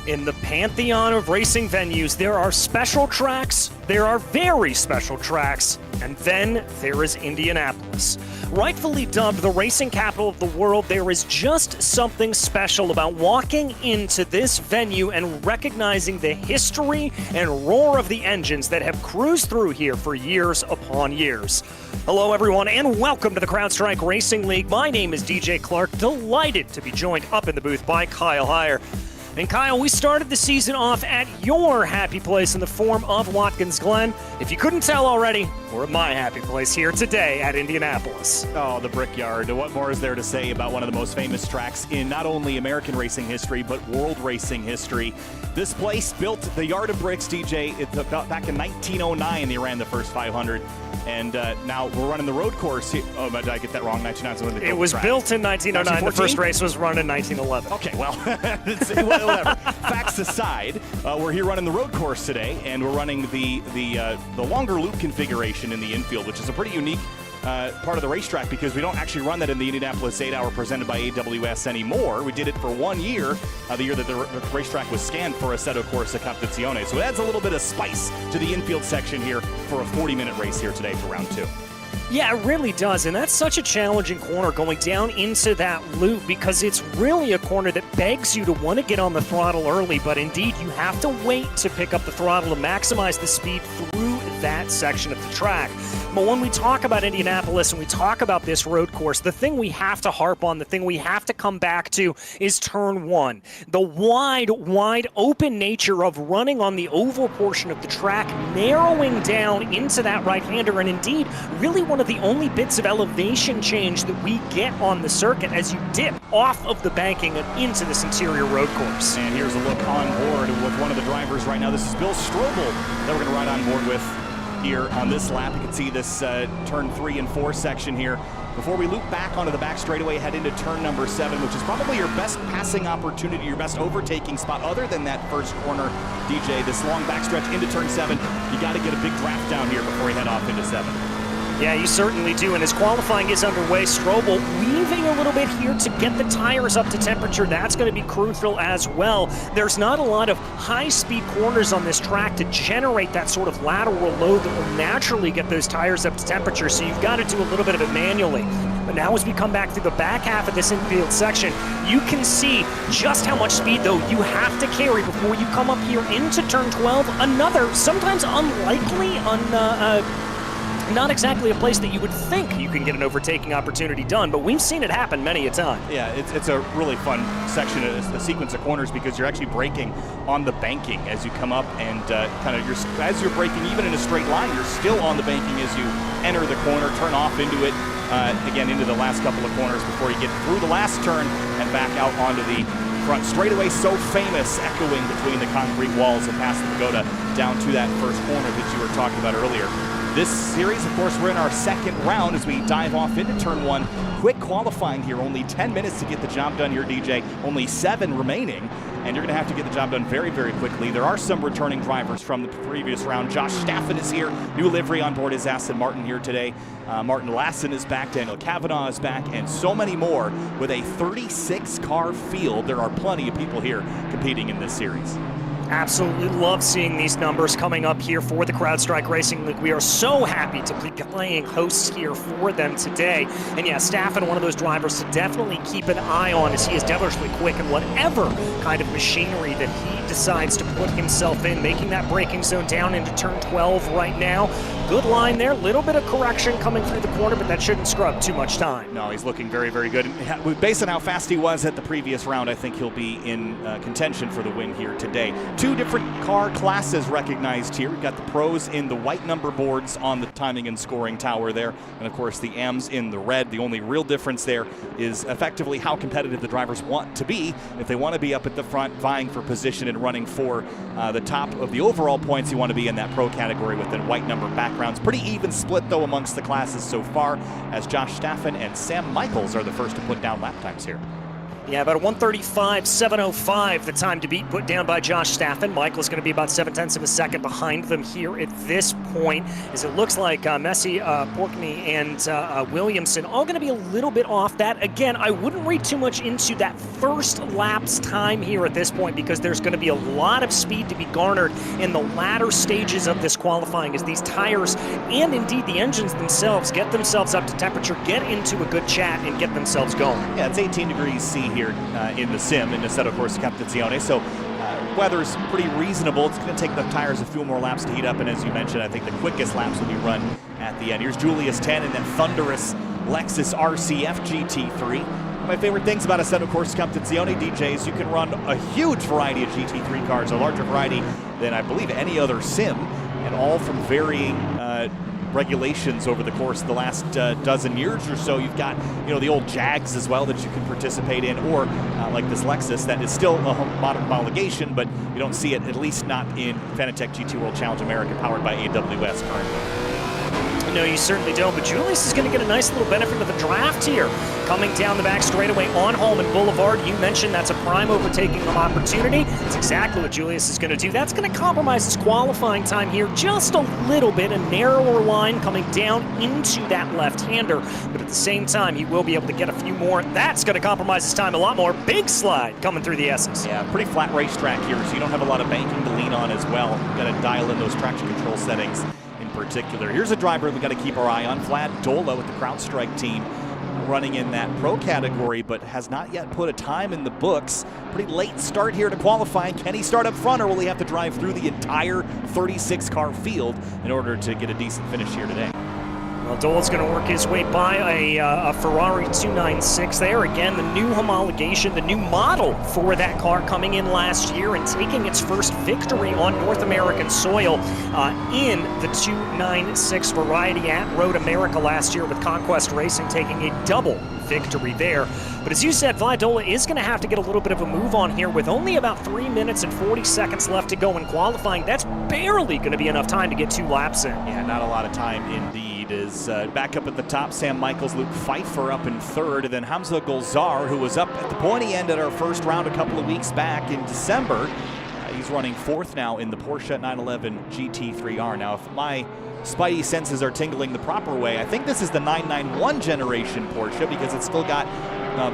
In the pantheon of racing venues, there are special tracks, there are very special tracks, and then there is Indianapolis. Rightfully dubbed the racing capital of the world, there is just something special about walking into this venue and recognizing the history and roar of the engines that have cruised through here for years upon years. Hello everyone and welcome to the CrowdStrike Racing League. My name is DJ Clark, delighted to be joined up in the booth by Kyle Heyer. And Kyle, we started the season off at your happy place in the form of Watkins Glen. If you couldn't tell already, we're at my happy place here today at Indianapolis. Oh, the Brickyard. What more is there to say about one of the most famous tracks in not only American racing history, but world racing history? This place built the Yard of Bricks, DJ, back in 1909. They ran the first 500. And now we're running the road course here. Oh, did I get that wrong? 1909. It was built in 1909. The first race was run in 1911. Okay, well, whatever. Facts aside, we're here running the road course today, and we're running the longer loop configuration in the infield, which is a pretty unique part of the racetrack because we don't actually run that in the Indianapolis 8-hour presented by AWS anymore. We did it for 1 year, the year that the racetrack was scanned for Assetto Corsa Competizione. So it adds a little bit of spice to the infield section here for a 40-minute race here today for round 2. Yeah, it really does, and that's such a challenging corner going down into that loop because it's really a corner that begs you to want to get on the throttle early, but indeed you have to wait to pick up the throttle to maximize the speed through that section of the track. But when we talk about Indianapolis and we talk about this road course, the thing we have to harp on, the thing we have to come back to is turn 1. The wide open nature of running on the oval portion of the track, narrowing down into that right-hander, and indeed really one of the only bits of elevation change that we get on the circuit as you dip off of the banking and into this interior road course. And here's a look on board with one of the drivers right now. This is Bill Strobel that we're going to ride on board with here on this lap. You can see this turn 3 and 4 section here. Before we loop back onto the back straightaway, head into turn number 7, which is probably your best passing opportunity, your best overtaking spot other than that first corner, DJ. This long backstretch into turn 7, you got to get a big draft down here before you head off into 7. Yeah, you certainly do, and as qualifying is underway, Strobel weaving a little bit here to get the tires up to temperature. That's going to be crucial as well. There's not a lot of high-speed corners on this track to generate that sort of lateral load that will naturally get those tires up to temperature, so you've got to do a little bit of it manually. But now as we come back through the back half of this infield section, you can see just how much speed, though, you have to carry before you come up here into turn 12. Another, sometimes unlikely, not exactly a place that you would think you can get an overtaking opportunity done, but we've seen it happen many a time. Yeah, it's a really fun section, a sequence of corners, because you're actually braking on the banking as you come up, and as you're braking even in a straight line, you're still on the banking as you enter the corner, turn off into it, again into the last couple of corners before you get through the last turn and back out onto the front straightaway. So famous, echoing between the concrete walls and past the pagoda down to that first corner that you were talking about earlier. This series, of course, we're in our second round as we dive off into turn 1. Quick qualifying here, only 10 minutes to get the job done here, DJ. Only 7 remaining, and you're going to have to get the job done very, very quickly. There are some returning drivers from the previous round. Josh Staffen is here, new livery on board his Aston Martin here today. Martin Lassen is back, Daniel Kavanaugh is back, and so many more. With a 36-car field, there are plenty of people here competing in this series. Absolutely love seeing these numbers coming up here for the CrowdStrike Racing League. We are so happy to be playing hosts here for them today. And yeah, Staffen, one of those drivers to definitely keep an eye on, as he is devilishly quick in whatever kind of machinery that he decides to put himself in, making that braking zone down into turn 12 right now. Good line there, little bit of correction coming through the corner, but that shouldn't scrub too much time. No, he's looking very, very good. Based on how fast he was at the previous round, I think he'll be in contention for the win here today. 2 different car classes recognized here. We've got the pros in the white number boards on the timing and scoring tower there, and of course the AMs in the red. The only real difference there is effectively how competitive the drivers want to be. If they want to be up at the front, vying for position and running for the top of the overall points, you want to be in that pro category with the white number backgrounds. Pretty even split, though, amongst the classes so far, as Josh Staffen and Sam Michaels are the first to put down lap times here. Yeah, about a 1:35.705, the time to beat put down by Josh Staffen. Michael's going to be about 0.7 of a second behind them here at this point, as it looks like Messi, Porkney, and Williamson all going to be a little bit off that. Again, I wouldn't read too much into that first lap's time here at this point, because there's going to be a lot of speed to be garnered in the latter stages of this qualifying, as these tires and indeed the engines themselves get themselves up to temperature, get into a good chat, and get themselves going. Yeah, it's 18 degrees C here in the sim in Assetto Corsa Competizione, so weather's pretty reasonable. It's going to take the tires a few more laps to heat up, and as you mentioned, I think the quickest laps will be run at the end. Here's Julius 10 in that thunderous Lexus RCF GT3. One of my favorite things about Assetto Corsa Competizione, DJ, is you can run a huge variety of GT3 cars, a larger variety than I believe any other sim, and all from varying regulations over the course of the last dozen years or so. You've got, the old Jags as well that you can participate in, or like this Lexus that is still a modern homologation, but you don't see it, at least not in Fanatec GT World Challenge America, powered by AWS currently. No, you certainly don't, but Julius is going to get a nice little benefit of the draft here. Coming down the back straightaway on Holman Boulevard, you mentioned that's a prime overtaking opportunity. It's exactly what Julius is going to do. That's going to compromise his qualifying time here just a little bit, a narrower line coming down into that left-hander, but at the same time, he will be able to get a few more. That's going to compromise his time a lot more. Big slide coming through the S's. Yeah, pretty flat racetrack here, so you don't have a lot of banking to lean on as well. Got to dial in those traction control settings in particular. Here's a driver we got to keep our eye on, Vlad Dola with the CrowdStrike team, running in that pro category, but has not yet put a time in the books. Pretty late start here to qualifying. Can he start up front, or will he have to drive through the entire 36-car field in order to get a decent finish here today? Well, Dola's going to work his way by a Ferrari 296 there. Again, the new homologation, the new model for that car coming in last year and taking its first victory on North American soil in the 296 variety at Road America last year, with Conquest Racing taking a double victory there. But as you said, Vlad Dola is going to have to get a little bit of a move on here with only about 3 minutes and 40 seconds left to go in qualifying. That's barely going to be enough time to get 2 laps in. Yeah, not a lot of time indeed. Is back up at the top, Sam Michaels, Luke Pfeiffer up in third, and then Hamza Golzar, who was up at the pointy end at our first round a couple of weeks back in December. He's running fourth now in the Porsche 911 GT3R. Now, if my spidey senses are tingling the proper way, I think this is the 991 generation Porsche, because it's still got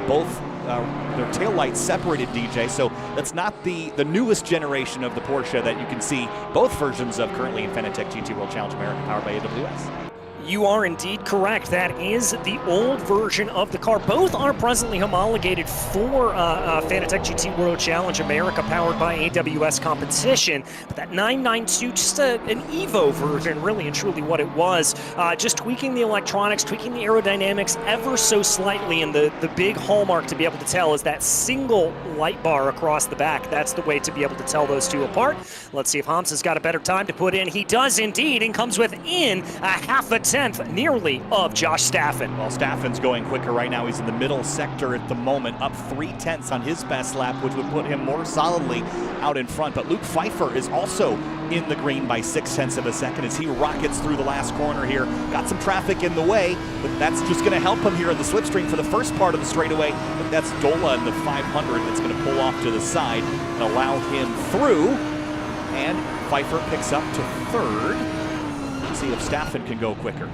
both their taillights separated, DJ. So that's not the newest generation of the Porsche that you can see both versions of currently in Fanatec GT World Challenge America, powered by AWS. You are indeed correct. That is the old version of the car. Both are presently homologated for Fanatec GT World Challenge America, powered by AWS competition. But that 992, just an Evo version, really and truly what it was. Just tweaking the electronics, tweaking the aerodynamics ever so slightly, and the big hallmark to be able to tell is that single light bar across the back. That's the way to be able to tell those two apart. Let's see if Hamza's got a better time to put in. He does indeed, and comes within a half a tenth nearly of Josh Staffen. Well, Staffen's going quicker right now. He's in the middle sector at the moment, up 0.3 on his best lap, which would put him more solidly out in front. But Luke Pfeiffer is also in the green by 0.6 of a second as he rockets through the last corner here. Got some traffic in the way, but that's just going to help him here in the slipstream for the first part of the straightaway. But that's Dola in the 500 that's going to pull off to the side and allow him through. And Pfeiffer picks up to third. Let's see if Staffen can go quicker.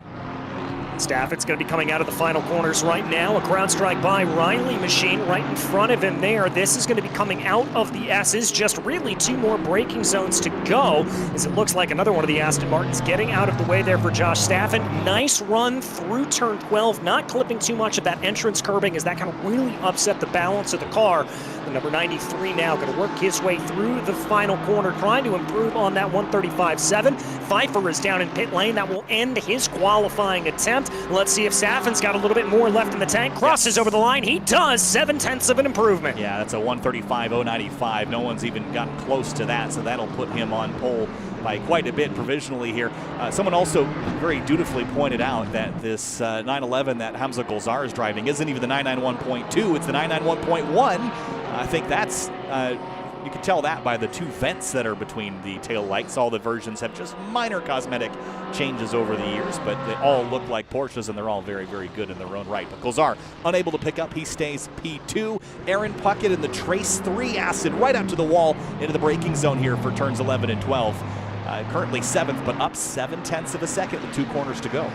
Staffen's going to be coming out of the final corners right now. A CrowdStrike by Riley machine right in front of him there. This is going to be coming out of the S's. Just really 2 more braking zones to go, as it looks like another one of the Aston Martins getting out of the way there for Josh Staffen. Nice run through turn 12, not clipping too much of that entrance curbing, as that kind of really upset the balance of the car. The number 93 now going to work his way through the final corner, trying to improve on that 135.7. Pfeiffer is down in pit lane. That will end his qualifying attempt. Let's see if Staffen's got a little bit more left in the tank. Crosses over the line. He does. 0.7 of an improvement. Yeah, that's a 135.095. No one's even gotten close to that, so that'll put him on pole by quite a bit provisionally here. Someone also very dutifully pointed out that this 911 that Hamza Golzar is driving isn't even the 991.2, it's the 991.1. I think that's You can tell that by the two vents that are between the tail lights. All the versions have just minor cosmetic changes over the years, but they all look like Porsches, and they're all very, very good in their own right. But Gozar unable to pick up. He stays P2. Aaron Puckett in the Trace 3 Acid right up to the wall into the braking zone here for turns 11 and 12. Currently 7th, but up 0.7 of a second with 2 corners to go.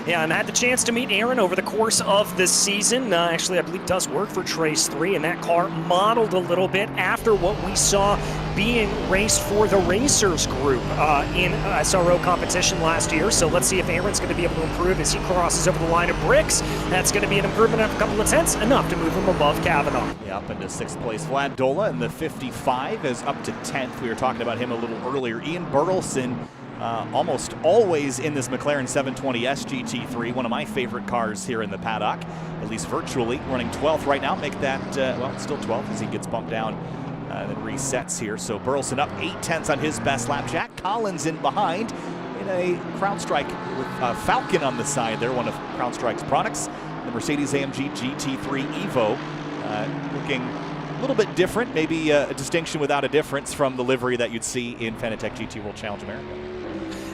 Yeah, and I had the chance to meet Aaron over the course of this season. Actually, I believe does work for Trace 3, and that car modeled a little bit after what we saw being raced for the Racers group in SRO competition last year. So let's see if Aaron's going to be able to improve as he crosses over the line of bricks. That's going to be an improvement of a couple of tenths, enough to move him above Kavanaugh. Yeah, up into 6th place. Vlad Dola in the 55 is up to 10th. We were talking about him a little earlier. Ian Burleson, almost always in this McLaren 720 SGT3, one of my favorite cars here in the paddock, at least virtually, running 12th right now. Make that, well, still 12th as he gets bumped down and then resets here. So Burleson up 0.8 on his best lap. Jack Collins in behind in a CrowdStrike with Falcon on the side there, one of CrowdStrike's products. The Mercedes-AMG GT3 Evo looking a little bit different, maybe a distinction without a difference from the livery that you'd see in Fanatec GT World Challenge America.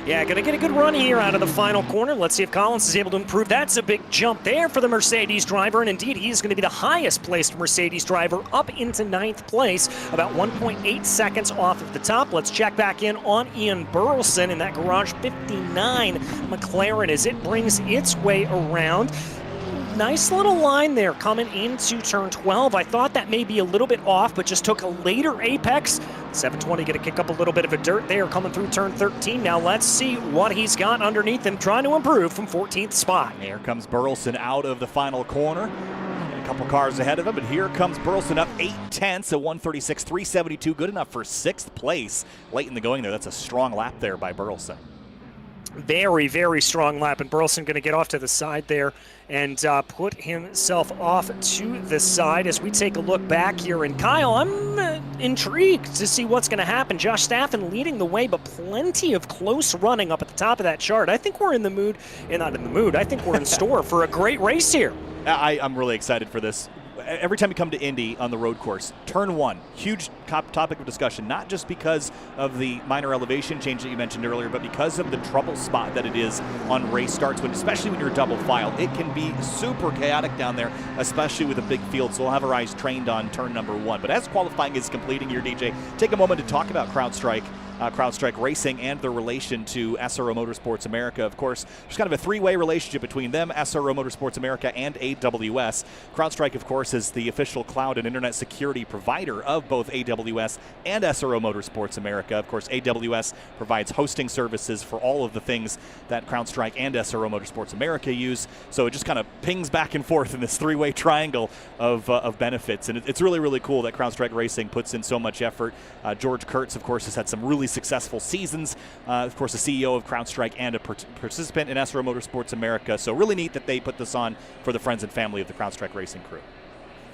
Yeah, going to get a good run here out of the final corner. Let's see if Collins is able to improve. That's a big jump there for the Mercedes driver, and indeed he is going to be the highest placed Mercedes driver up into 9th place, about 1.8 seconds off of the top. Let's check back in on Ian Burleson in that Garage 59 McLaren as it brings its way around. Nice little line there coming into turn 12. I thought that may be a little bit off, but just took a later apex. 720 going to kick up a little bit of a dirt there coming through turn 13. Now let's see what he's got underneath him, trying to improve from 14th spot. Here comes Burleson out of the final corner. A couple cars ahead of him, but here comes Burleson up 0.8, a 136.372, good enough for 6th place late in the going there. That's a strong lap there by Burleson. Very, very strong lap, and Burleson going to get off to the side there and put himself off to the side as we take a look back here. And Kyle, I'm intrigued to see what's going to happen. Josh Staffen leading the way, but plenty of close running up at the top of that chart. I think we're in the mood, not in the mood, I think we're in store for a great race here. I'm really excited for this. Every time you come to Indy on the road course, turn 1, huge topic of discussion, not just because of the minor elevation change that you mentioned earlier, but because of the trouble spot that it is on race starts, especially when you're double file. It can be super chaotic down there, especially with a big field, so we'll have our eyes trained on turn number 1. But as qualifying is completing here, DJ, take a moment to talk about CrowdStrike Racing and their relation to SRO Motorsports America. Of course, there's kind of a 3-way relationship between them, SRO Motorsports America, and AWS. CrowdStrike, of course, is the official cloud and internet security provider of both AWS and SRO Motorsports America. Of course, AWS provides hosting services for all of the things that CrowdStrike and SRO Motorsports America use. So it just kind of pings back and forth in this 3-way triangle of benefits. And it's really, really cool that CrowdStrike Racing puts in so much effort. George Kurtz, of course, has had some really successful seasons. Of course, the CEO of CrowdStrike and a participant in SRO Motorsports America. So really neat that they put this on for the friends and family of the CrowdStrike Racing crew.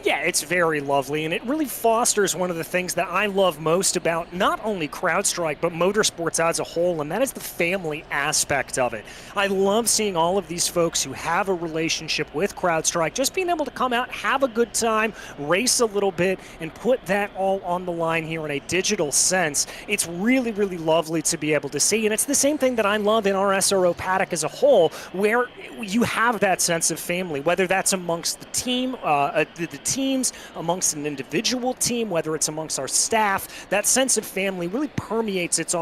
Yeah, it's very lovely, and it really fosters one of the things that I love most about not only CrowdStrike, but motorsports as a whole, and that is the family aspect of it. I love seeing all of these folks who have a relationship with CrowdStrike, just being able to come out, have a good time, race a little bit, and put that all on the line here in a digital sense. It's really, really lovely to be able to see, and it's the same thing that I love in our SRO paddock as a whole, where you have that sense of family, whether that's amongst the team, the teams, amongst an individual team, whether it's amongst our staff. That sense of family really permeates its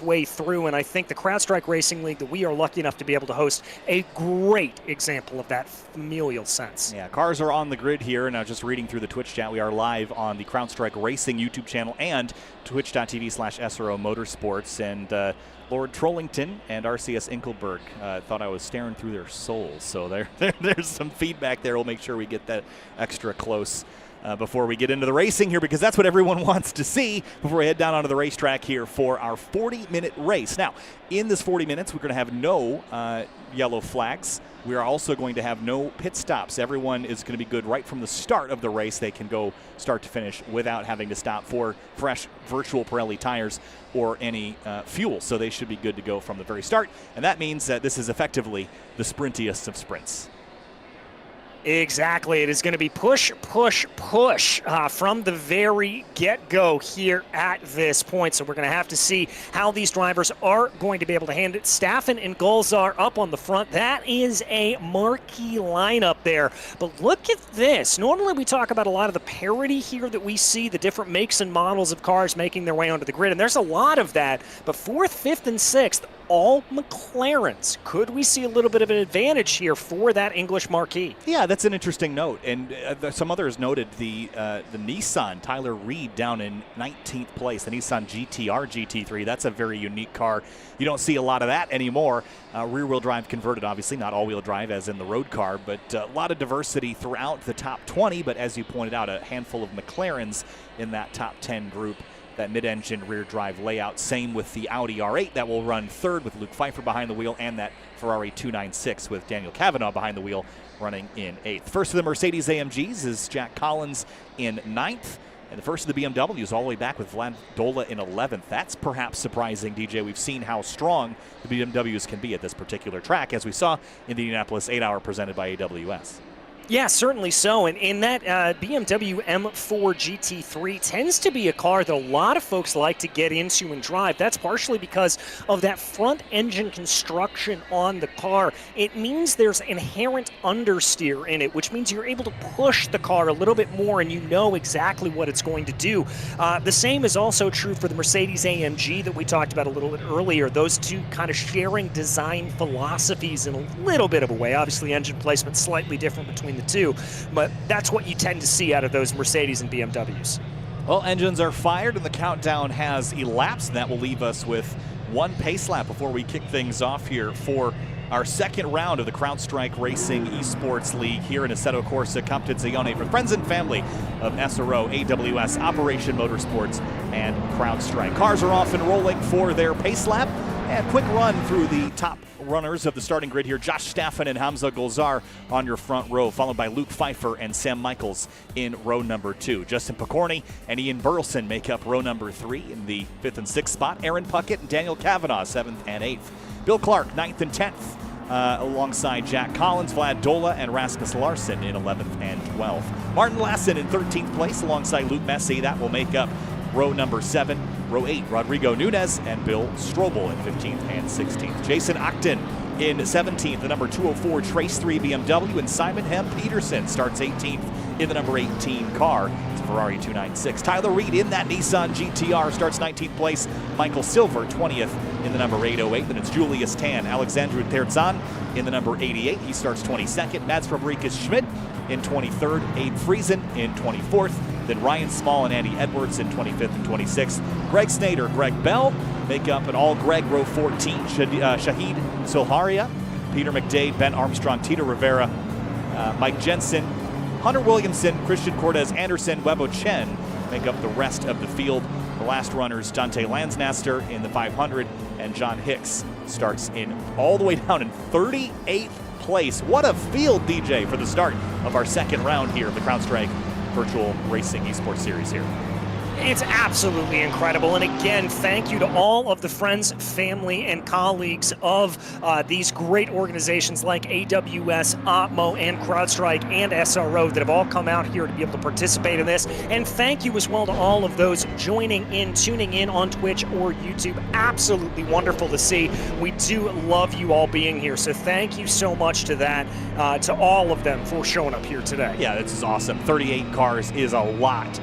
way through, and I think the CrowdStrike Racing League that we are lucky enough to be able to host a great example of that familial sense. Yeah, cars are on the grid here. Now, just reading through the Twitch chat, we are live on the CrowdStrike Racing YouTube channel and twitch.tv/SRO Motorsports, and Lord Trollington and RCS Inkelberg thought I was staring through their souls. So there's some feedback there. We'll make sure we get that extra close before we get into the racing here, because that's what everyone wants to see before we head down onto the racetrack here for our 40-minute race. Now, in this 40 minutes, we're going to have no yellow flags. We are also going to have no pit stops. Everyone is going to be good right from the start of the race. They can go start to finish without having to stop for fresh virtual Pirelli tires or any fuel. So they should be good to go from the very start. And that means that this is effectively the sprintiest of sprints. Exactly. It is going to be push, push, push from the very get-go here at this point. So we're going to have to see how these drivers are going to be able to handle it. Staffen and Gulzar up on the front. That is a marquee lineup there. But look at this. Normally we talk about a lot of the parity here that we see, the different makes and models of cars making their way onto the grid. And there's a lot of that. But 4th, 5th, and 6th, all McLarens. Could we see a little bit of an advantage here for that English marquee? Yeah, that's an interesting note. And some others noted the Nissan, Tyler Reed, down in 19th place, the Nissan GTR GT3. That's a very unique car. You don't see a lot of that anymore. Rear-wheel drive converted, obviously, not all-wheel drive as in the road car, but a lot of diversity throughout the top 20. But as you pointed out, a handful of McLarens in that top 10 group. That mid-engine rear drive layout. Same with the Audi R8 that will run third with Luke Pfeiffer behind the wheel, and that Ferrari 296 with Daniel Kavanaugh behind the wheel running in 8th. First of the Mercedes AMGs is Jack Collins in 9th. And the first of the BMWs all the way back with Vlad Dola in 11th. That's perhaps surprising, DJ. We've seen how strong the BMWs can be at this particular track, as we saw in the Indianapolis 8-hour presented by AWS. Yeah, certainly so. And in that BMW M4 GT3 tends to be a car that a lot of folks like to get into and drive. That's partially because of that front engine construction on the car. It means there's inherent understeer in it, which means you're able to push the car a little bit more and you know exactly what it's going to do. The same is also true for the Mercedes AMG that we talked about a little bit earlier. Those two kind of sharing design philosophies in a little bit of a way. Obviously, engine placement slightly different between the two, but that's what you tend to see out of those Mercedes and BMWs. Well, engines are fired and the countdown has elapsed, and that will leave us with one pace lap before we kick things off here for our second round of the CrowdStrike Racing Esports League here in Assetto Corsa Competizione for friends and family of SRO, AWS, Operation Motorsports, and CrowdStrike. Cars are off and rolling for their pace lap. And quick run through the top runners of the starting grid here. Josh Staffen and Hamza Gulzar on your front row, followed by Luke Pfeiffer and Sam Michaels in row number 2. Justin Picorni and Ian Burleson make up row number 3 in the 5th and 6th spot. Aaron Puckett and Daniel Kavanaugh, 7th and 8th. Bill Clark, 9th and 10th, alongside Jack Collins, Vlad Dola, and Rasmus Larson in 11th and 12th. Martin Lassen in 13th place alongside Luke Messi. That will make up row number 7. Row 8, Rodrigo Nunez and Bill Strobel in 15th and 16th. Jason Octon in 17th, the number 204 Trace 3 BMW, and Simon Hem Peterson starts 18th in the number 18 car. It's a Ferrari 296. Tyler Reed in that Nissan GTR starts 19th place. Michael Silver 20th in the number 808. Then it's Julius Tan, Alexandru Terzan in the number 88. He starts 22nd. Mads Fabricus Schmidt in 23rd. Abe Friesen in 24th. Then Ryan Small and Andy Edwards in 25th and 26th. Greg Snader, Greg Bell make up an all-Greg row 14. Shahid Soharia, Peter McDade, Ben Armstrong, Tito Rivera, Mike Jensen, Hunter Williamson, Christian Cortez Anderson, Webo Chen make up the rest of the field. The last runners, Dante Lansnaster in the 500, and John Hicks starts in all the way down in 38th place. What a field, DJ, for the start of our second round here of the CrowdStrike Virtual Racing Esports Series here. It's absolutely incredible. And again, thank you to all of the friends, family, and colleagues of these great organizations like AWS, Opmo, and CrowdStrike, and SRO that have all come out here to be able to participate in this. And thank you as well to all of those joining in, tuning in on Twitch or YouTube. Absolutely wonderful to see. We do love you all being here. So thank you so much to that, to all of them for showing up here today. Yeah, this is awesome. 38 cars is a lot.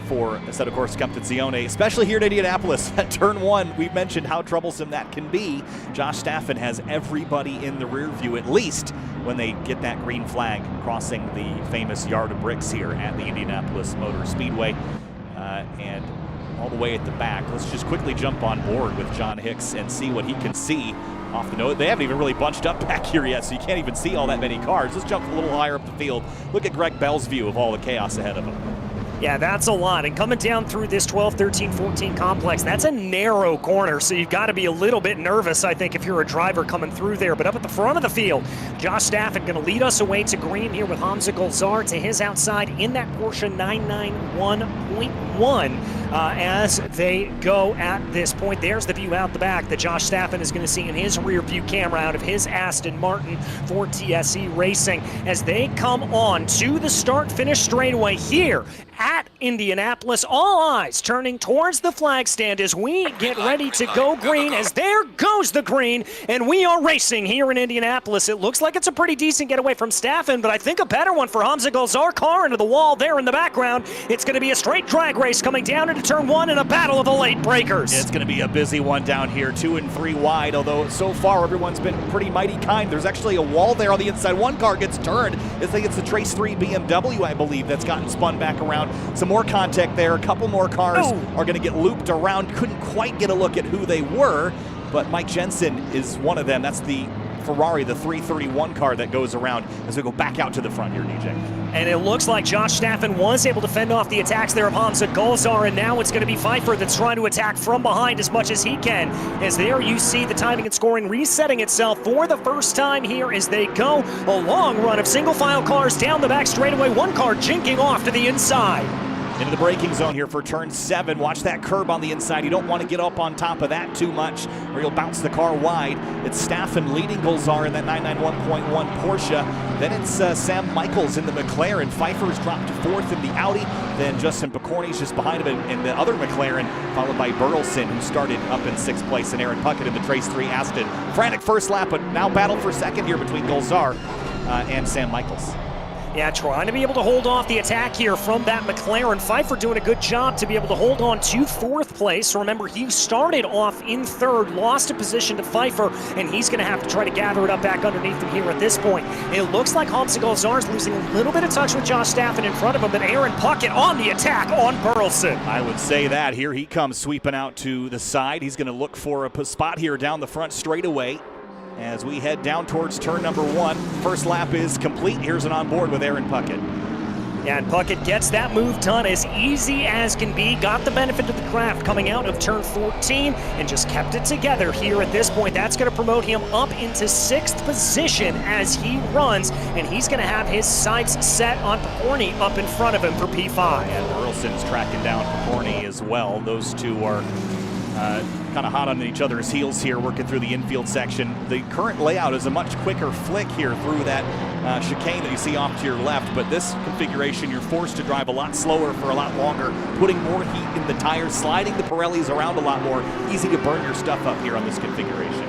For Assetto Corsa Competizione, especially here in Indianapolis. At turn 1, we've mentioned how troublesome that can be. Josh Staffen has everybody in the rear view, at least when they get that green flag crossing the famous yard of bricks here at the Indianapolis Motor Speedway. And all the way at the back, let's just quickly jump on board with John Hicks and see what he can see off the nose. They haven't even really bunched up back here yet, so you can't even see all that many cars. Let's jump a little higher up the field. Look at Greg Bell's view of all the chaos ahead of him. Yeah, that's a lot. And coming down through this 12, 13, 14 complex, that's a narrow corner, so you've got to be a little bit nervous, I think, if you're a driver coming through there. But up at the front of the field, Josh Staffen going to lead us away to green here with Hamza Golzar to his outside in that Porsche 991.1 as they go at this point. There's the view out the back that Josh Staffen is going to see in his rear view camera out of his Aston Martin for TSE Racing as they come on to the start-finish straightaway here at Indianapolis. All eyes turning towards the flag stand as we get ready to go green, as there goes the green, and we are racing here in Indianapolis. It looks like it's a pretty decent getaway from Staffen, but I think a better one for Hamza Golzar. Car into the wall there in the background. It's going to be a straight drag race coming down into turn one and a battle of the late breakers. It's going to be a busy one down here, 2 and 3 wide, although so far everyone's been pretty mighty kind. There's actually a wall there on the inside. One car gets turned. I think it's the Trace 3 BMW, I believe, that's gotten spun back around. Some more contact there. A couple more cars are going to get looped around. Couldn't quite get a look at who they were, but Mike Jensen is one of them. That's the Ferrari, the 331 car that goes around as we go back out to the front here, DJ. And it looks like Josh Staffen was able to fend off the attacks there of Hamza Golzar, and now it's going to be Pfeiffer that's trying to attack from behind as much as he can. As there you see the timing and scoring resetting itself for the first time here as they go. A long run of single file cars down the back straightaway, one car jinking off to the inside. Into the braking zone here for turn 7. Watch that curb on the inside. You don't want to get up on top of that too much or you'll bounce the car wide. It's Staffen leading Golzar in that 991.1 Porsche. Then it's Sam Michaels in the McLaren. Pfeiffer's dropped to 4th in the Audi. Then Justin Picorni's just behind him in the other McLaren, followed by Burleson, who started up in 6th place, and Aaron Puckett in the Trace 3 Aston. Frantic first lap, but now battle for second here between Golzar and Sam Michaels. Yeah, trying to be able to hold off the attack here from that McLaren. Pfeiffer doing a good job to be able to hold on to 4th place. Remember, he started off in 3rd, lost a position to Pfeiffer, and he's going to have to try to gather it up back underneath him here at this point. It looks like Hamza Golzar is losing a little bit of touch with Josh Staffen in front of him, but Aaron Puckett on the attack on Burleson. I would say that. Here he comes sweeping out to the side. He's going to look for a spot here down the front straightaway as we head down towards turn number 1. First lap is complete. Here's an onboard with Aaron Puckett. Yeah, and Puckett gets that move done as easy as can be. Got the benefit of the craft coming out of turn 14 and just kept it together here at this point. That's going to promote him up into 6th position as he runs, and he's going to have his sights set on Picorni up in front of him for P5. And Burleson's tracking down Picorni as well. Those two are kind of hot on each other's heels here, working through the infield section. The current layout is a much quicker flick here through that chicane that you see off to your left, but this configuration, you're forced to drive a lot slower for a lot longer, putting more heat in the tires, sliding the Pirellis around a lot more. Easy to burn your stuff up here on this configuration.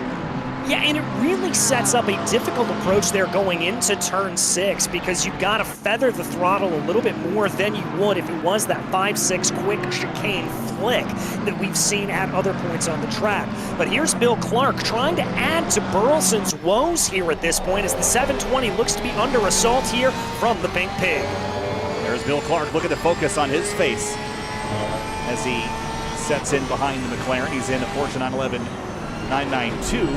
Yeah, and it really sets up a difficult approach there going into turn 6 because you've got to feather the throttle a little bit more than you would if it was that 5-6 quick chicane flick that we've seen at other points on the track. But here's Bill Clark trying to add to Burleson's woes here at this point as the 720 looks to be under assault here from the Pink Pig. There's Bill Clark. Look at the focus on his face as he sets in behind the McLaren. He's in a Porsche 911 992.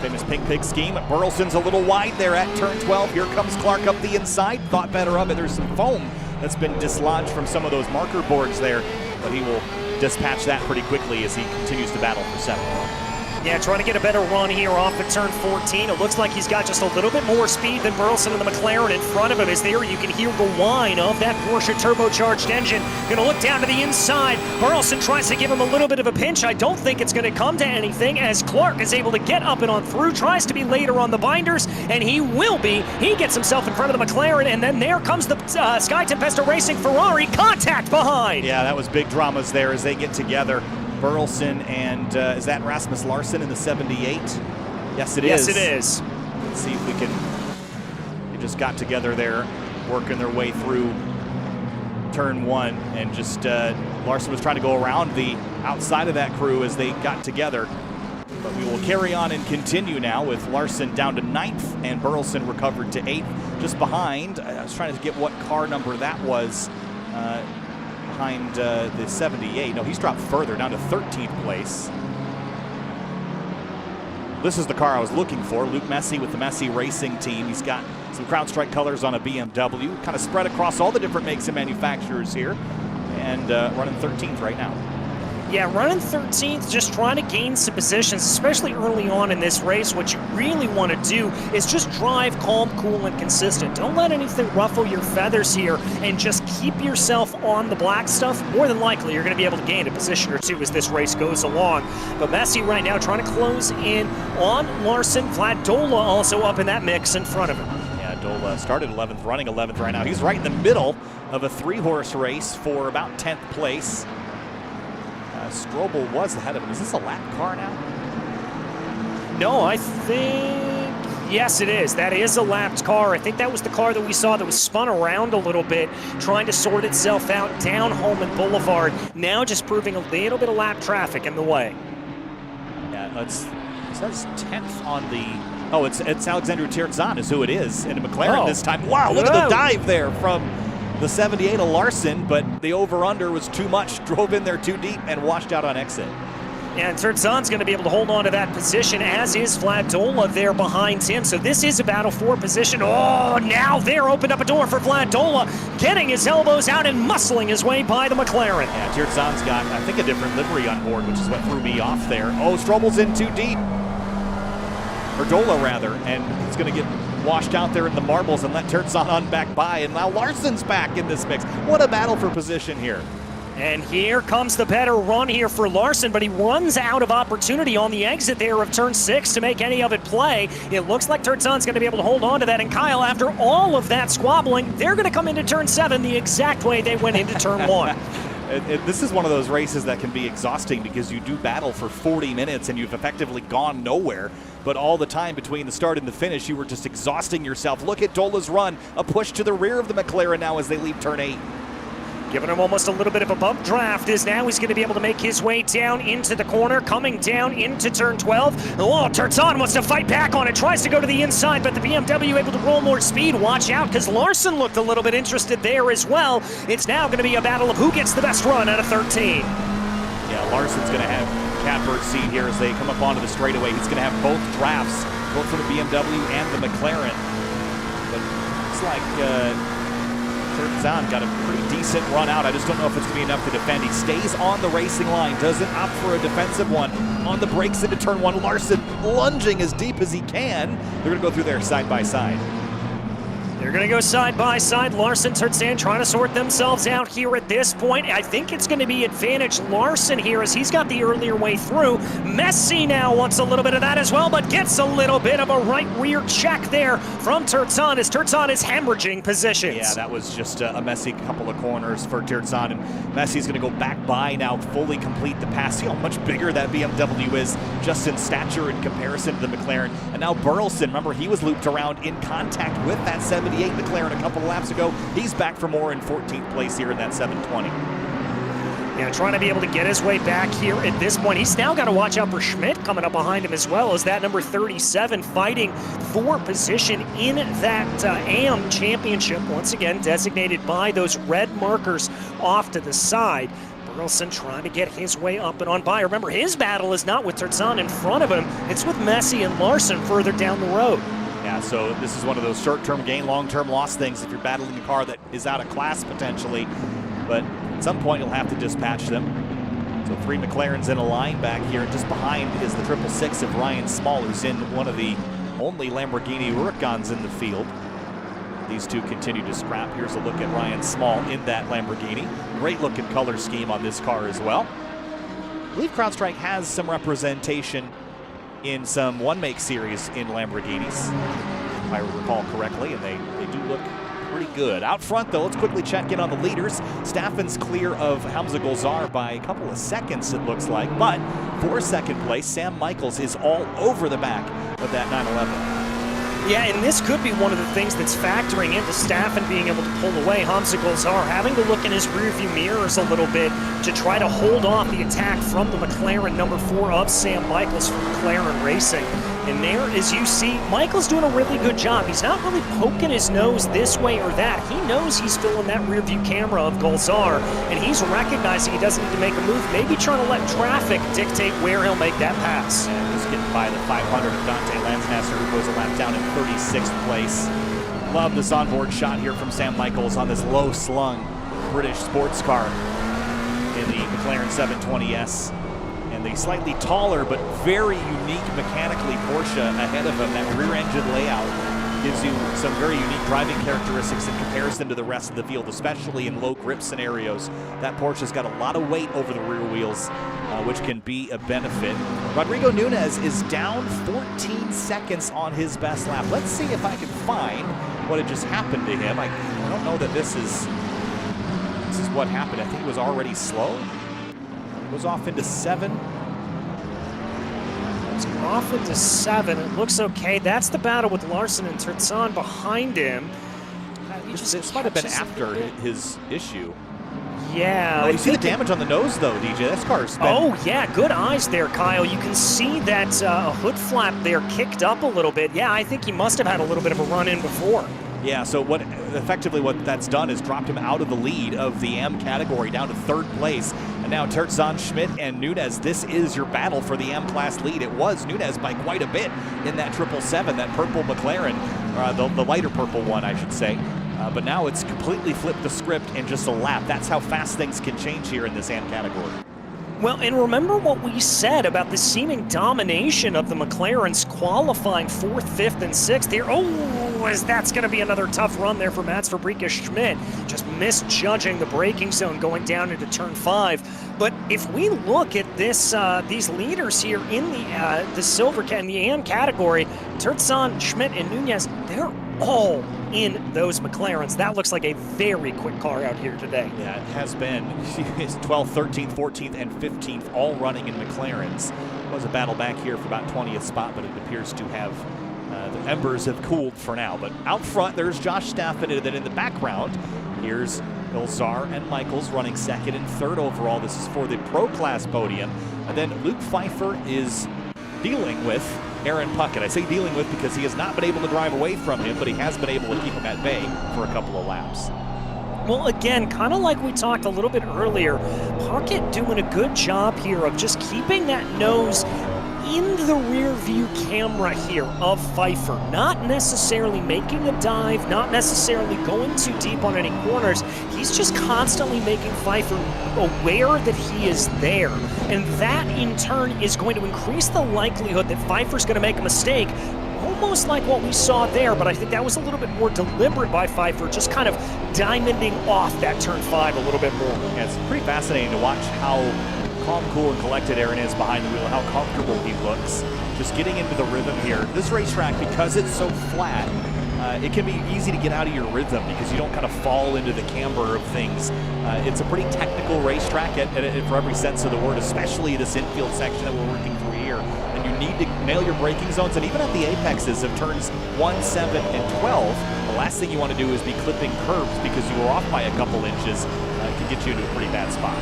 Famous Pink Pig scheme. Burleson's a little wide there at turn 12. Here comes Clark up the inside. Thought better of it. There's some foam that's been dislodged from some of those marker boards there, but he will dispatch that pretty quickly as he continues to battle for 7th. Yeah, trying to get a better run here off at turn 14. It looks like he's got just a little bit more speed than Burleson and the McLaren in front of him. As there you can hear the whine of that Porsche turbocharged engine. Going to look down to the inside. Burleson tries to give him a little bit of a pinch. I don't think it's going to come to anything as Clark is able to get up and on through. Tries to be later on the binders, and he will be. He gets himself in front of the McLaren, and then there comes the Sky Tempesta Racing Ferrari. Contact behind. Yeah, that was big dramas there as they get together. Burleson and is that Rasmus Larson in the 78? Yes, it is. Yes, it is. Let's see if we can. They just got together there, working their way through turn 1, and just Larson was trying to go around the outside of that crew as they got together. But we will carry on and continue now with Larson down to 9th and Burleson recovered to 8th, just behind. I was trying to get what car number that was. Behind the 78. No, he's dropped further, down to 13th place. This is the car I was looking for. Luke Messi with the Messi Racing team. He's got some CrowdStrike colors on a BMW, kind of spread across all the different makes and manufacturers here, and running 13th right now. Yeah, running 13th, just trying to gain some positions, especially early on in this race. What you really want to do is just drive calm, cool, and consistent. Don't let anything ruffle your feathers here, and just keep yourself on the black stuff. More than likely, you're going to be able to gain a position or two as this race goes along. But Messi right now trying to close in on Larson. Vlad Dola also up in that mix in front of him. Yeah, Dola started 11th, running 11th right now. He's right in the middle of a 3-horse race for about 10th place. Strobel was ahead of him. Is this a lap car now? No, I think, yes it is. That is a lapped car. I think that was the car that we saw that was spun around a little bit, trying to sort itself out down Holman Boulevard. Now just proving a little bit of lap traffic in the way. Yeah, it says 10th on the, oh, it's Alexander Terzan is who it is, in a McLaren this time. Wow, look at the dive there from the 78 of Larson, but the over-under was too much, drove in there too deep, and washed out on exit. And Terzan's going to be able to hold on to that position, as is Vlad Dola there behind him. So this is a battle for position. Oh, now there opened up a door for Vlad Dola, getting his elbows out and muscling his way by the McLaren. Yeah, Terzan's got, I think, a different livery on board, which is what threw me off there. Oh, Strobel's in too deep. Or Dola, rather, and he's going to get washed out there in the marbles and let Terzan on back by, and now Larson's back in this mix. What a battle for position here. And here comes the better run here for Larson, but he runs out of opportunity on the exit there of turn 6 to make any of it play. It looks like Terzan's going to be able to hold on to that, and Kyle, after all of that squabbling, they're going to come into turn 7 the exact way they went into turn 1. This is one of those races that can be exhausting because you do battle for 40 minutes and you've effectively gone nowhere. But all the time between the start and the finish, you were just exhausting yourself. Look at Dola's run, a push to the rear of the McLaren now as they leave turn 8. Giving him almost a little bit of a bump draft, as now he's going to be able to make his way down into the corner, coming down into turn 12. Oh, Terzan wants to fight back on it, tries to go to the inside, but the BMW able to roll more speed. Watch out, because Larson looked a little bit interested there as well. It's now going to be a battle of who gets the best run out of 13. Yeah, Larson's going to have catbird seat here as they come up onto the straightaway. He's going to have both drafts, both for the BMW and the McLaren. But it's like Terzan got a pretty decent run out. I just don't know if it's going to be enough to defend. He stays on the racing line, doesn't opt for a defensive one. On the brakes into turn 1, Larson lunging as deep as he can. They're going to go through there side by side. They're going to go side by side. Larson, Terzan trying to sort themselves out here at this point. I think it's going to be advantage Larson here as he's got the earlier way through. Messi now wants a little bit of that as well, but gets a little bit of a right rear check there from Terzan as Terzan is hemorrhaging positions. Yeah, that was just a messy couple of corners for Terzan, and Messi's going to go back by now, fully complete the pass. See how much bigger that BMW is just in stature in comparison to the McLaren. And now Burleson, remember, he was looped around in contact with that 78 McLaren a couple of laps ago. He's back for more in 14th place here in that 720. Yeah, trying to be able to get his way back here at this point. He's now got to watch out for Schmidt coming up behind him as well, as that number 37 fighting for position in that AM championship, once again designated by those red markers off to the side. Burleson trying to get his way up and on by. Remember, his battle is not with Terzan in front of him. It's with Messi and Larson further down the road. Yeah, so this is one of those short-term gain, long-term loss things if you're battling a car that is out of class potentially. But at some point, you'll have to dispatch them. So 3 McLarens in a line back here. And just behind is the 666 of Ryan Small, who's in one of the only Lamborghini Huracans in the field. These two continue to scrap. Here's a look at Ryan Small in that Lamborghini. Great looking color scheme on this car as well. I believe CrowdStrike has some representation in some one-make series in Lamborghinis, if I recall correctly, and they do look pretty good. Out front, though, let's quickly check in on the leaders. Staffan's clear of Hamza Golzar by a couple of seconds, it looks like, but for second place, Sam Michaels is all over the back of that 911. Yeah, and this could be one of the things that's factoring into Staffen being able to pull away. Hamza Golzar having to look in his rearview mirrors a little bit to try to hold off the attack from the McLaren number 4 of Sam Michaels from McLaren Racing. And there, as you see, Michael's doing a really good job. He's not really poking his nose this way or that. He knows he's filling that rear view camera of Golzar, and he's recognizing he doesn't need to make a move, maybe trying to let traffic dictate where he'll make that pass. And just getting by the 500 of Dante Lansnasser, who goes a lap down in 36th place. Love this onboard shot here from Sam Michaels on this low-slung British sports car in the McLaren 720S. And the slightly taller but very unique mechanically Porsche ahead of him. That rear-engine layout gives you some very unique driving characteristics in comparison to the rest of the field, especially in low grip scenarios. That Porsche's got a lot of weight over the rear wheels, which can be a benefit. Rodrigo Nunez is down 14 seconds on his best lap. Let's see if I can find what had just happened to him. I don't know that this is what happened. I think it was already slow. Goes off into 7. It's off into 7. It looks okay. That's the battle with Larson and Terzan behind him. This might have been after his issue. Yeah. Oh, you see the damage on the nose, though, DJ. This car's been... Oh, yeah. Good eyes there, Kyle. You can see that hood flap there kicked up a little bit. Yeah, I think he must have had a little bit of a run-in before. Yeah, so effectively what that's done is dropped him out of the lead of the M category down to 3rd place. And now Terzan, Schmidt, and Nunez, this is your battle for the M-Class lead. It was Nunez by quite a bit in that 777, that purple McLaren, the lighter purple one, I should say. But now it's completely flipped the script in just a lap. That's how fast things can change here in this M category. Well, and remember what we said about the seeming domination of the McLarens qualifying 4th, 5th, and 6th here. Oh, that's going to be another tough run there for Mats Fabricus-Schmidt. Just misjudging the braking zone going down into turn 5. But if we look at this, these leaders here in the silver and the AM category, Terzan, Schmidt, and Nunez, they're all in those McLarens. That looks like a very quick car out here today. Yeah, it has been. It's 12th, 13th, 14th, and 15th, all running in McLarens. It was a battle back here for about 20th spot, but it appears to have, the embers have cooled for now. But out front, there's Josh Staffen, and then in the background, here's Golzar and Michaels running 2nd and 3rd overall. This is for the Pro Class podium. And then Luke Pfeiffer is dealing with Aaron Puckett. I say dealing with because he has not been able to drive away from him, but he has been able to keep him at bay for a couple of laps. Well, again, kind of like we talked a little bit earlier, Puckett doing a good job here of just keeping that nose in the rear view camera here of Pfeiffer, not necessarily making a dive, not necessarily going too deep on any corners. He's just constantly making Pfeiffer aware that he is there. And that in turn is going to increase the likelihood that Pfeiffer's going to make a mistake, almost like what we saw there, but I think that was a little bit more deliberate by Pfeiffer, just kind of diamonding off that turn 5 a little bit more. Yeah, it's pretty fascinating to watch how calm, cool, and collected Aaron is behind the wheel, how comfortable he looks. Just getting into the rhythm here. This racetrack, because it's so flat, it can be easy to get out of your rhythm because you don't kind of fall into the camber of things. It's a pretty technical racetrack for every sense of the word, especially this infield section that we're working through here. And you need to nail your braking zones, and even at the apexes of turns 1, 7, and 12, the last thing you want to do is be clipping curbs because you were off by a couple inches. It can get you into a pretty bad spot.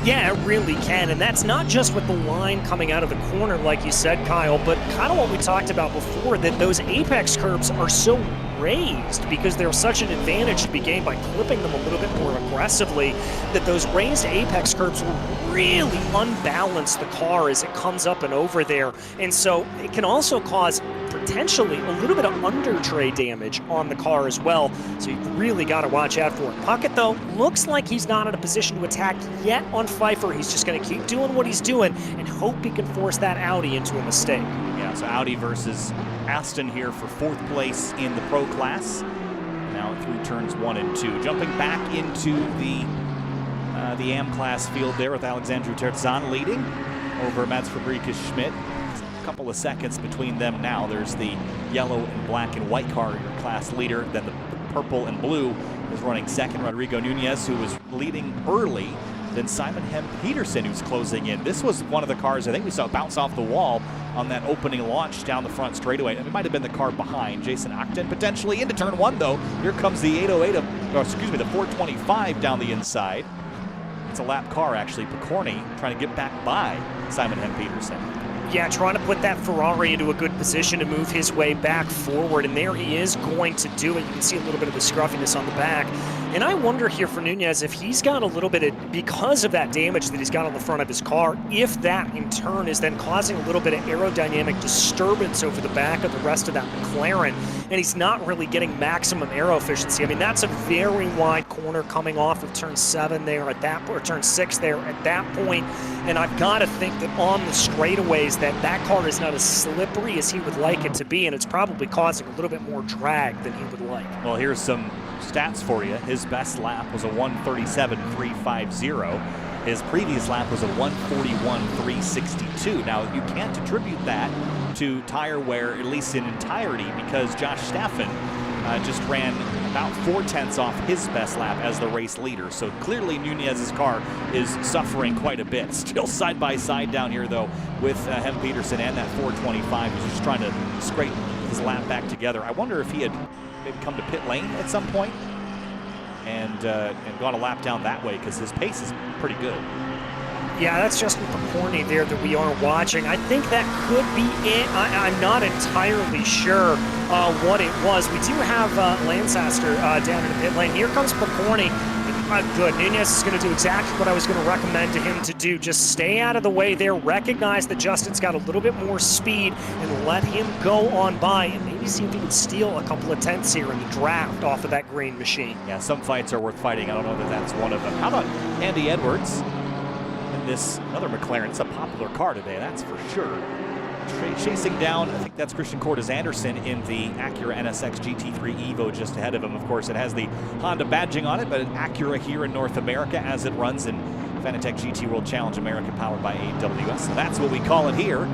Yeah, it really can, and that's not just with the line coming out of the corner, like you said, Kyle, but kind of what we talked about before, that those apex curbs are so raised because they're such an advantage to be gained by clipping them a little bit more aggressively, that those raised apex curbs will really unbalance the car as it comes up and over there, and so it can also cause potentially a little bit of under tray damage on the car as well, so you've really got to watch out for it. Puckett, though, looks like he's not in a position to attack yet on Pfeiffer. He's just going to keep doing what he's doing and hope he can force that Audi into a mistake. Yeah, so Audi versus Aston here for 4th place in the Pro Class. Now through turns 1 and 2. Jumping back into the AM Class field there with Alexandru Terzan leading over Mats Fabricus-Schmidt. A couple of seconds between them now. There's the yellow and black and white car, your class leader. Then the purple and blue is running 2nd. Rodrigo Nunez, who was leading early. Then Simon Hemp-Peterson, who's closing in. This was one of the cars I think we saw bounce off the wall on that opening launch down the front straightaway. It might have been the car behind. Jason Octon potentially into turn 1, though. Here comes the 808 the 425 down the inside. It's a lap car, actually. Picorni trying to get back by Simon Hemp-Peterson. Yeah, trying to put that Ferrari into a good position to move his way back forward, and there he is going to do it. You can see a little bit of the scruffiness on the back. And I wonder here for Nunez if he's got a little bit of, because of that damage that he's got on the front of his car, if that in turn is then causing a little bit of aerodynamic disturbance over the back of the rest of that McLaren, and he's not really getting maximum aero efficiency. I mean, that's a very wide corner coming off of turn 7 there at that, or turn 6 there at that point, and I've got to think that on the straightaways that car is not as slippery as he would like it to be, and it's probably causing a little bit more drag than he would like. Well, here's some stats for you. His best lap was a 1:37.350. His previous lap was a 1:41.362. Now, you can't attribute that to tire wear, at least in entirety, because Josh Staffen just ran about 4/10 off his best lap as the race leader. So clearly Nunez's car is suffering quite a bit. Still side by side down here though with Hem Peterson and that 425. He's just trying to scrape his lap back together. I wonder if he had maybe come to pit lane at some point and gone a lap down that way, because his pace is pretty good. Yeah, that's Justin Picorni there that we are watching. I think that could be it. I'm not entirely sure what it was. We do have Lancaster down in the pit lane. Here comes Picorni. Good. Nunez is going to do exactly what I was going to recommend to him to do. Just stay out of the way there. Recognize that Justin's got a little bit more speed and let him go on by and maybe see if he can steal a couple of tenths here in the draft off of that green machine. Yeah, some fights are worth fighting. I don't know that that's one of them. How about Andy Edwards? This another McLaren. It's a popular car today, that's for sure. Chasing down, I think that's Christian Cortez Anderson in the Acura NSX GT3 Evo just ahead of him. Of course, it has the Honda badging on it, but an Acura here in North America as it runs in Fanatec GT World Challenge America powered by AWS. So that's what we call it here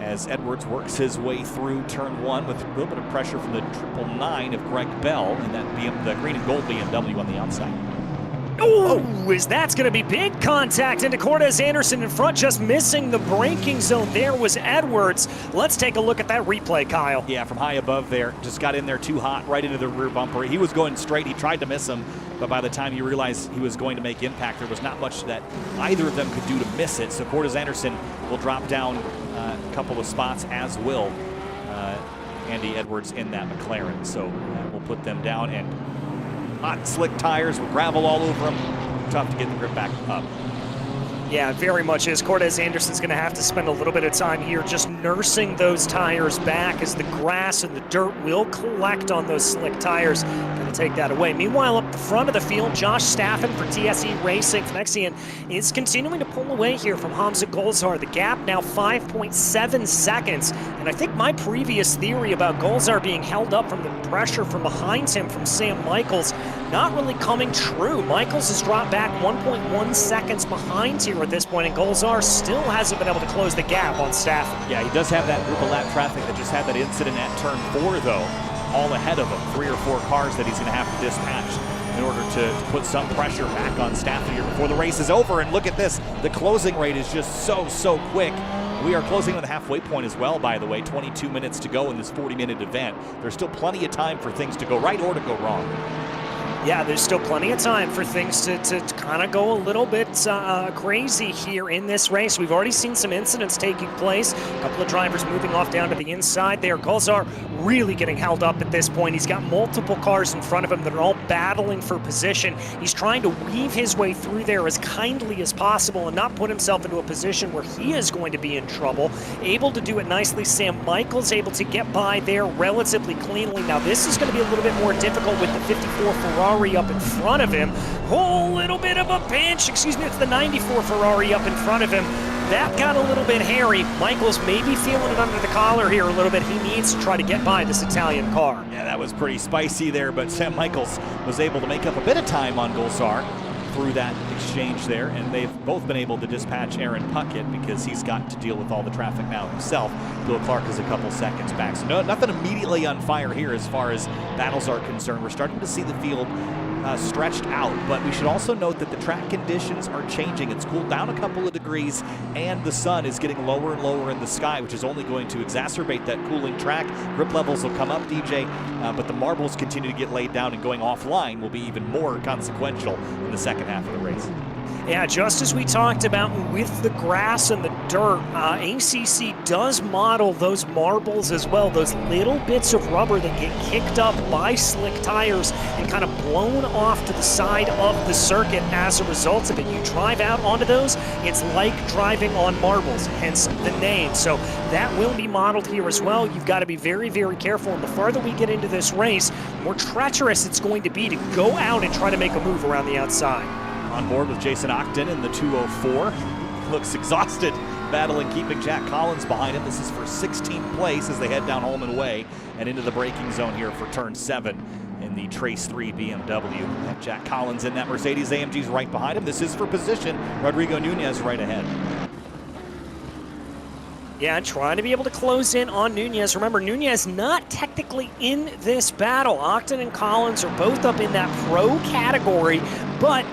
as Edwards works his way through turn 1 with a little bit of pressure from the 999 of Greg Bell and that the green and gold BMW on the outside. Oh, that's going to be big contact into Cortez Anderson in front, just missing the braking zone. There was Edwards. Let's take a look at that replay, Kyle. Yeah, from high above there, just got in there too hot, right into the rear bumper. He was going straight. He tried to miss him, but by the time he realized he was going to make impact, there was not much that either of them could do to miss it. So Cortez Anderson will drop down a couple of spots, as will Andy Edwards in that McLaren. So we'll put them down, and hot, slick tires with gravel all over them. Tough to get the grip back up. Yeah, it very much is. Cortez Anderson's going to have to spend a little bit of time here just nursing those tires back as the grass and the dirt will collect on those slick tires. Going to take that away. Meanwhile, up the front of the field, Josh Staffen for TSE Racing Nexian is continuing to pull away here from Hamza Golzar. The gap now 5.7 seconds. And I think my previous theory about Golzar being held up from the pressure from behind him from Sam Michaels not really coming true. Michaels has dropped back 1.1 seconds behind here at this point, and Golzar still hasn't been able to close the gap on Staffen. Yeah, he does have that group of lap traffic that just had that incident at turn 4, though, all ahead of him. 3 or 4 cars that he's going to have to dispatch in order to put some pressure back on Staffen here before the race is over. And look at this, the closing rate is just so quick. We are closing on the halfway point as well, by the way. 22 minutes to go in this 40-minute event. There's still plenty of time for things to go right or to go wrong. Yeah, there's still plenty of time for things to kind of go a little bit crazy here in this race. We've already seen some incidents taking place. A couple of drivers moving off down to the inside there. Golzar really getting held up at this point. He's got multiple cars in front of him that are all battling for position. He's trying to weave his way through there as kindly as possible and not put himself into a position where he is going to be in trouble. Able to do it nicely. Sam Michaels able to get by there relatively cleanly. Now this is going to be a little bit more difficult with the 54 Ferrari up in front of him. Oh, little bit of a pinch. Excuse me, it's the 94 Ferrari up in front of him. That got a little bit hairy. Michaels may be feeling it under the collar here a little bit. He needs to try to get by this Italian car. Yeah, that was pretty spicy there, but Sam Michaels was able to make up a bit of time on Golzar through that exchange there, and they've both been able to dispatch Aaron Puckett because he's got to deal with all the traffic now himself. Bill Clark is a couple seconds back. So nothing immediately on fire here as far as battles are concerned. We're starting to see the field stretched out, but we should also note that the track conditions are changing. It's cooled down a couple of degrees, and the sun is getting lower and lower in the sky, which is only going to exacerbate that cooling track. Grip levels will come up, DJ, but the marbles continue to get laid down, and going offline will be even more consequential in the second half of the race. Yeah, just as we talked about with the grass and the dirt, ACC does model those marbles as well, those little bits of rubber that get kicked up by slick tires and kind of blown off to the side of the circuit as a result of it. You drive out onto those, it's like driving on marbles, hence the name. So that will be modeled here as well. You've got to be very, very careful. And the farther we get into this race, the more treacherous it's going to be to go out and try to make a move around the outside. On board with Jason Ogden in the 204. Looks exhausted, battling, keeping Jack Collins behind him. This is for 16th place as they head down Holman Way and into the braking zone here for turn 7 in the Trace 3 BMW. Jack Collins in that Mercedes AMG's right behind him. This is for position. Rodrigo Nunez right ahead. Yeah, trying to be able to close in on Nunez. Remember, Nunez not technically in this battle. Ogden and Collins are both up in that pro category, but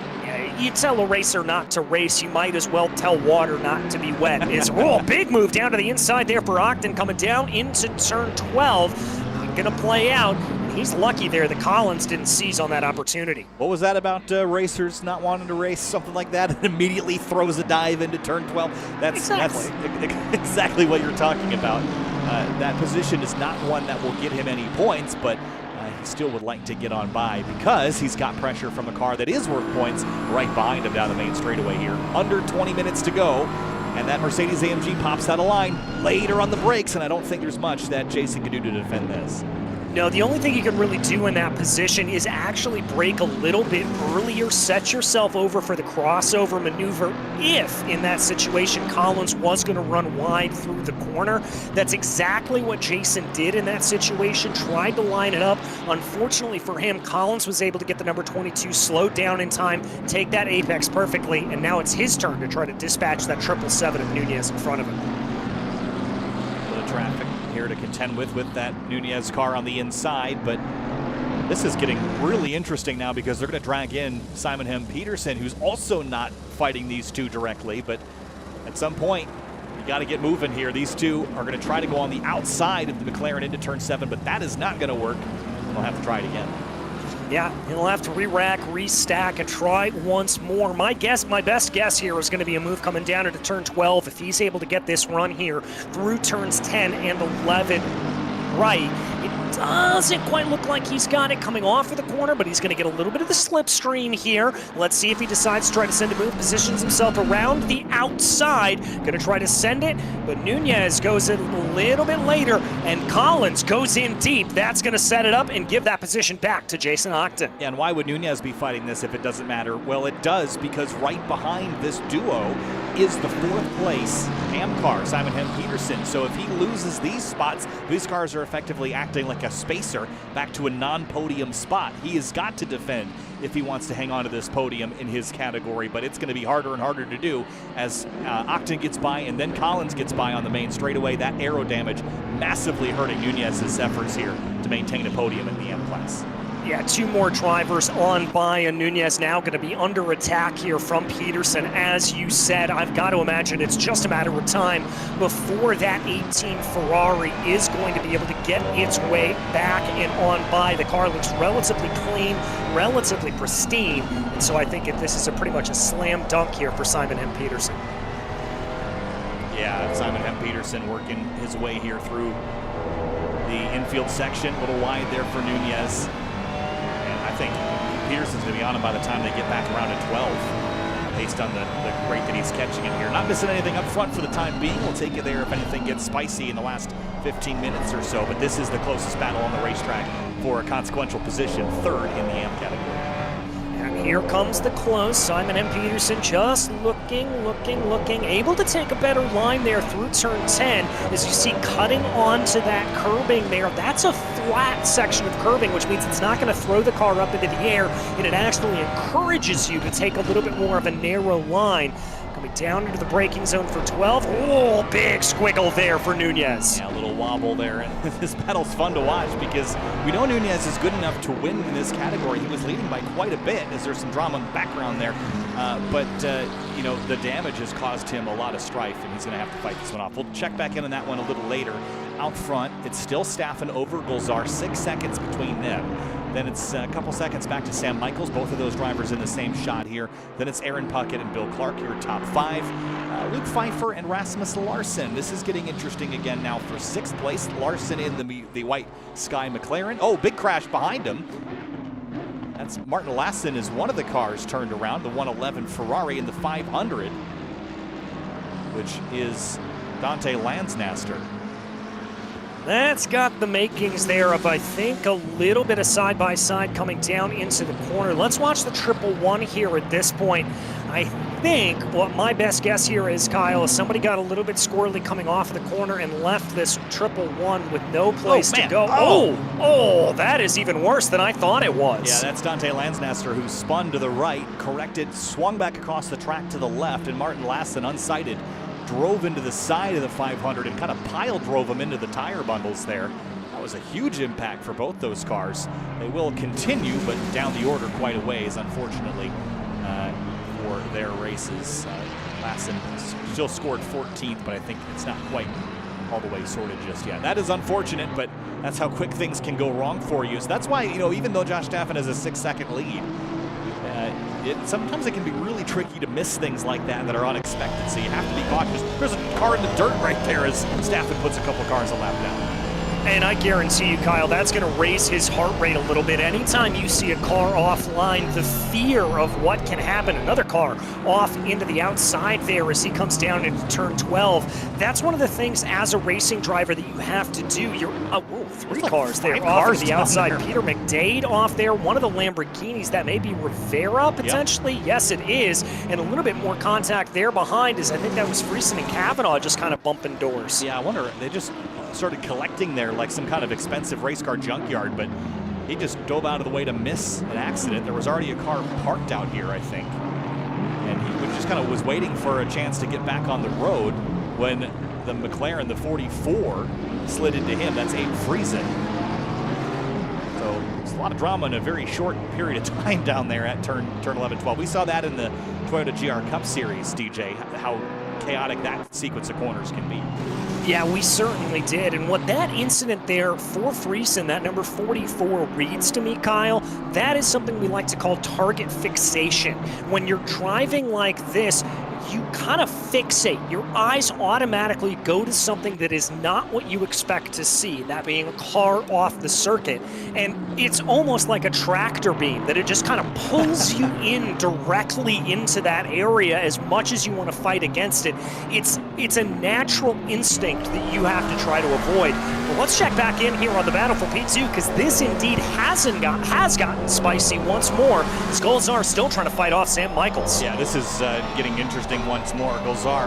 you tell a racer not to race, you might as well tell water not to be wet. It's big move down to the inside there for Ogden, coming down into turn 12. Gonna play out. He's lucky there that Collins didn't seize on that opportunity. What was that about racers not wanting to race, something like that, and immediately throws a dive into turn 12? That's exactly what you're talking about. That position is not one that will get him any points, but he still would like to get on by because he's got pressure from a car that is worth points right behind him down the main straightaway here. Under 20 minutes to go, and that Mercedes AMG pops out of line later on the brakes, and I don't think there's much that Jason can do to defend this. No, the only thing you can really do in that position is actually brake a little bit earlier, set yourself over for the crossover maneuver if, in that situation, Collins was going to run wide through the corner. That's exactly what Jason did in that situation, tried to line it up. Unfortunately for him, Collins was able to get the number 22 slowed down in time, take that apex perfectly, and now it's his turn to try to dispatch that 777 of Nunez in front of him. A little traffic here to contend with that Nunez car on the inside, but this is getting really interesting now because they're going to drag in Simon Hem Peterson, who's also not fighting these two directly, but at some point you got to get moving here. These two are going to try to go on the outside of the McLaren into turn 7, but that is not going to work. They'll have to try it again. Yeah, he'll have to re-rack, restack, and try once more. My best guess here is going to be a move coming down into turn 12. If he's able to get this run here through turns 10 and 11 right, it doesn't quite look like he's got it coming off of the corner, but he's going to get a little bit of the slipstream here. Let's see if he decides to try to send a move, positions himself around the outside, going to try to send it, but Nunez goes in a little bit later, and Collins goes in deep. That's going to set it up and give that position back to Jason Ogden. Yeah, and why would Nunez be fighting this if it doesn't matter? Well, it does, because right behind this duo is the 4th place Ham car, Simon Hem Peterson. So if he loses these spots, these cars are effectively acting like a spacer back to a non-podium spot. He has got to defend if he wants to hang on to this podium in his category, but it's going to be harder and harder to do as Ogden gets by and then Collins gets by on the main straightaway. That aero damage massively hurting Nunez's efforts here to maintain a podium in the M class. Yeah, 2 more drivers on by, and Nunez now going to be under attack here from Peterson. As you said, I've got to imagine it's just a matter of time before that 18 Ferrari is going to be able to get its way back and on by. The car looks relatively clean, relatively pristine, and so I think this is pretty much a slam dunk here for Simon Hem Peterson. Yeah, Simon Hem Peterson working his way here through the infield section, a little wide there for Nunez. I think Peterson's going to be on him by the time they get back around to 12, based on the rate that he's catching him here. Not missing anything up front for the time being. We'll take it there if anything gets spicy in the last 15 minutes or so, but this is the closest battle on the racetrack for a consequential position, 3rd in the AM category. And here comes the close. Simon M. Peterson just looking, able to take a better line there through turn 10. As you see, cutting onto that curbing there. That's a flat section of curbing, which means it's not going to throw the car up into the air, and it actually encourages you to take a little bit more of a narrow line. Coming down into the braking zone for 12. Oh, big squiggle there for Nunez. Yeah, a little wobble there. And this battle's fun to watch because we know Nunez is good enough to win in this category. He was leading by quite a bit as there's some drama in the background there. But you know, the damage has caused him a lot of strife, and he's going to have to fight this one off. We'll check back in on that one a little later. Out front, it's still Staffen over Gulzar, 6 seconds between them. Then it's a couple seconds back to Sam Michaels, both of those drivers in the same shot here. Then it's Aaron Puckett and Bill Clark, your top 5. Luke Pfeiffer and Rasmus Larson. This is getting interesting again now for 6th place. Larson in the white Sky McLaren. Oh, big crash behind him. That's Martin Lassen is one of the cars turned around, the 111 Ferrari in the 500, which is Dante Lansnaster. That's got the makings there of, I think, a little bit of side-by-side coming down into the corner. Let's watch the 111 here at this point. I think what my best guess here is, Kyle, is somebody got a little bit squirrely coming off the corner and left this 111 with no place to go. Oh, that is even worse than I thought it was. Yeah, that's Dante Lansnaster, who spun to the right, corrected, swung back across the track to the left, and Martin Lassen, unsighted, drove into the side of the 500 and kind of pile drove him into the tire bundles there. That was a huge impact for both those cars. They will continue, but down the order quite a ways, unfortunately, for their races. Lassen still scored 14th, but I think it's not quite all the way sorted just yet. That is unfortunate, but that's how quick things can go wrong for you. So that's why, you know, even though Josh Staffen has a 6-second lead, sometimes it can be really tricky to miss things like that are unexpected, so you have to be cautious. There's a car in the dirt right there as Staffen puts a couple cars a lap down. And I guarantee you, Kyle, that's going to raise his heart rate a little bit. Anytime you see a car offline, the fear of what can happen, another car off into the outside there as he comes down into turn 12, that's one of the things as a racing driver that you have to do. You're, three cars there off to the outside. Peter McDade off there, one of the Lamborghinis. That may be Rivera potentially. Yep. Yes, it is. And a little bit more contact there behind is I think that was Friesen and Kavanaugh just kind of bumping doors. Yeah, I wonder, they just started collecting there like some kind of expensive race car junkyard, but he just dove out of the way to miss an accident. There was already a car parked out here, I think, and he just kind of was waiting for a chance to get back on the road when the McLaren, the 44, slid into him. That's Abe Friesen. So it's a lot of drama in a very short period of time down there at turn 11, 12. We saw that in the Toyota GR Cup Series, DJ, how chaotic that sequence of corners can be. Yeah, we certainly did. And what that incident there for Friesen, that number 44, reads to me, Kyle, that is something we like to call target fixation. When you're driving like this, you kind of fixate. Your eyes automatically go to something that is not what you expect to see, that being a car off the circuit. And it's almost like a tractor beam, that it just kind of pulls you in directly into that area as much as you want to fight against it. It's a natural instinct that you have to try to avoid. But let's check back in here on the battle for P2, because this indeed has gotten spicy once more. Golzar still trying to fight off Sam Michaels. Yeah, this is getting interesting once more. Golzar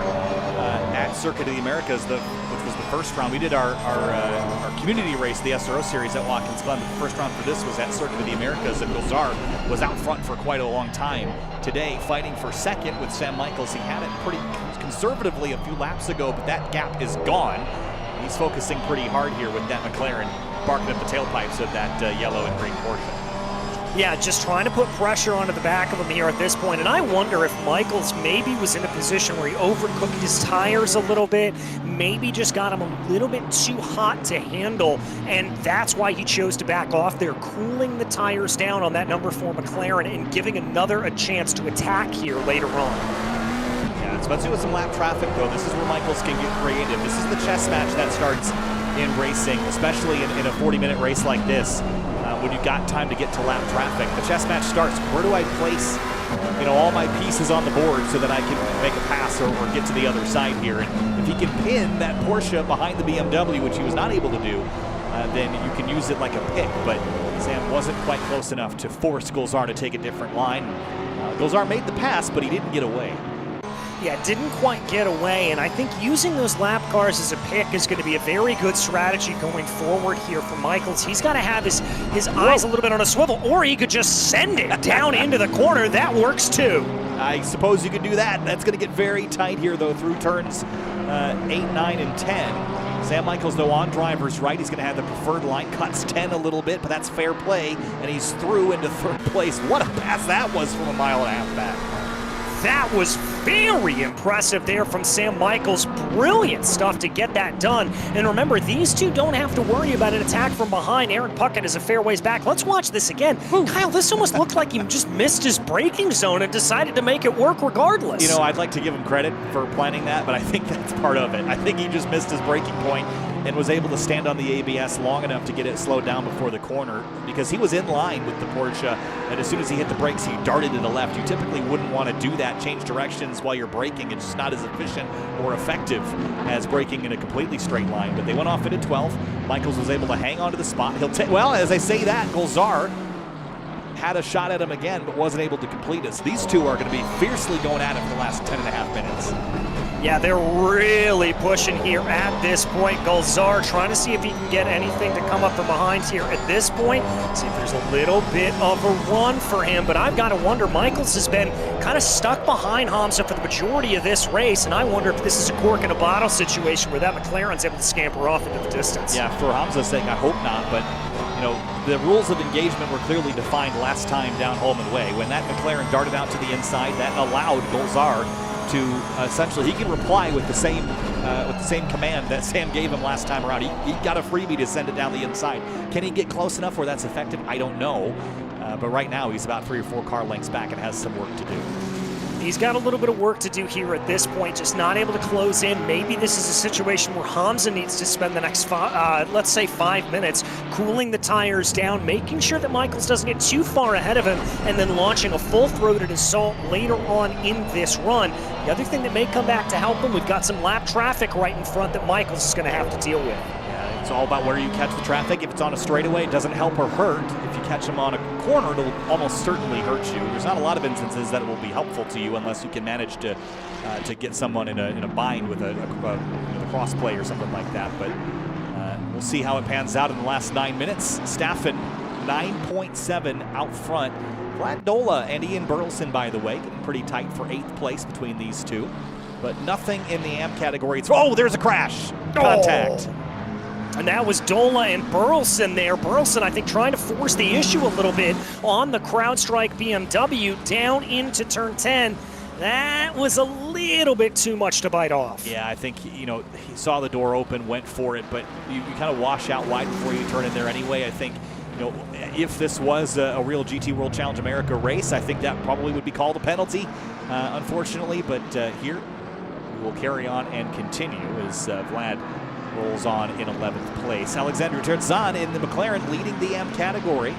at Circuit of the Americas, which was the first round. We did our community race, the SRO series at Watkins Glen. The first round for this was at Circuit of the Americas, and Golzar was out front for quite a long time. Today, fighting for second with Sam Michaels. He had it pretty conservatively a few laps ago, but that gap is gone. He's focusing pretty hard here with that McLaren barking up the tailpipes of that yellow and green Porsche. Yeah, just trying to put pressure onto the back of him here at this point. And I wonder if Michaels maybe was in a position where he overcooked his tires a little bit, maybe just got him a little bit too hot to handle, and that's why he chose to back off there, cooling the tires down on that number 4 McLaren and giving another a chance to attack here later on. Yeah, especially with some lap traffic, though. This is where Michaels can get creative. This is the chess match that starts in racing, especially in a 40-minute race like this. When you've got time to get to lap traffic, the chess match starts. Where do I place, all my pieces on the board so that I can make a pass or get to the other side here? And if he can pin that Porsche behind the BMW, which he was not able to do, then you can use it like a pick. But Sam wasn't quite close enough to force Golzar to take a different line. Golzar made the pass, but he didn't get away. Yeah, didn't quite get away, and I think using those lap cars as a pick is going to be a very good strategy going forward here for Michaels. He's got to have his eyes a little bit on a swivel, or he could just send it down into the corner. That works too. I suppose you could do that. That's going to get very tight here, though, through turns 8, 9, and 10. Sam Michaels, though, on driver's right. He's going to have the preferred line. Cuts 10 a little bit, but that's fair play, and he's through into third place. What a pass that was from a mile and a half back. That was Very impressive there from Sam Michaels. Brilliant stuff to get that done. And remember, these two don't have to worry about an attack from behind. Aaron Puckett is a fair ways back. Let's watch this again. Kyle, this almost looked like he just missed his braking zone and decided to make it work regardless. You know, I'd like to give him credit for planning that, but I think that's part of it. I think he just missed his braking point and was able to stand on the ABS long enough to get it slowed down before the corner, because he was in line with the Porsche, and as soon as he hit the brakes, he darted to the left. You typically wouldn't want to do that, change directions while you're braking. It's just not as efficient or effective as braking in a completely straight line, but they went off into 12. Michaels was able to hang on to the spot. Well, as I say that, Golzar had a shot at him again, but wasn't able to complete it. So these two are going to be fiercely going at it for the last 10.5 minutes. Yeah, they're really pushing here at this point. Golzar trying to see if he can get anything to come up from behind here at this point. See if there's a little bit of a run for him, but I've got to wonder, Michaels has been kind of stuck behind Hamza for the majority of this race, and I wonder if this is a cork in a bottle situation where that McLaren's able to scamper off into the distance. Yeah, for Hamza's sake, I hope not, but you know, the rules of engagement were clearly defined last time down Holman Way. When that McLaren darted out to the inside, that allowed Golzar to essentially, he can reply with the same command that Sam gave him last time around. He got a freebie to send it down the inside. Can he get close enough where that's effective? I don't know. But right now he's about 3 or 4 car lengths back and has some work to do. He's got a little bit of work to do here at this point, just not able to close in. Maybe this is a situation where Hamza needs to spend the next, let's say 5 minutes, cooling the tires down, making sure that Michaels doesn't get too far ahead of him, and then launching a full-throated assault later on in this run. The other thing that may come back to help him, we've got some lap traffic right in front that Michaels is going to have to deal with. It's all about where you catch the traffic. If it's on a straightaway, it doesn't help or hurt. If you catch them on a corner, it'll almost certainly hurt you. There's not a lot of instances that it will be helpful to you unless you can manage to get someone in a bind with a cross play or something like that. But we'll see how it pans out in the last 9 minutes. Staffen 9.7 out front. Vlad Dola and Ian Burleson, by the way, getting pretty tight for 8th place between these two. But nothing in the AMP category. Oh, there's a crash. Contact. And that was Dola and Burleson there. Burleson, I think, trying to force the issue a little bit on the CrowdStrike BMW down into turn 10. That was a little bit too much to bite off. Yeah, I think, you know, he saw the door open, went for it, but you kind of wash out wide before you turn in there anyway. I think, you know, if this was a real GT World Challenge America race, I think that probably would be called a penalty, unfortunately. But here, we will carry on and continue as Vlad rolls on in 11th place. Alexander Terzan in the McLaren leading the AM category.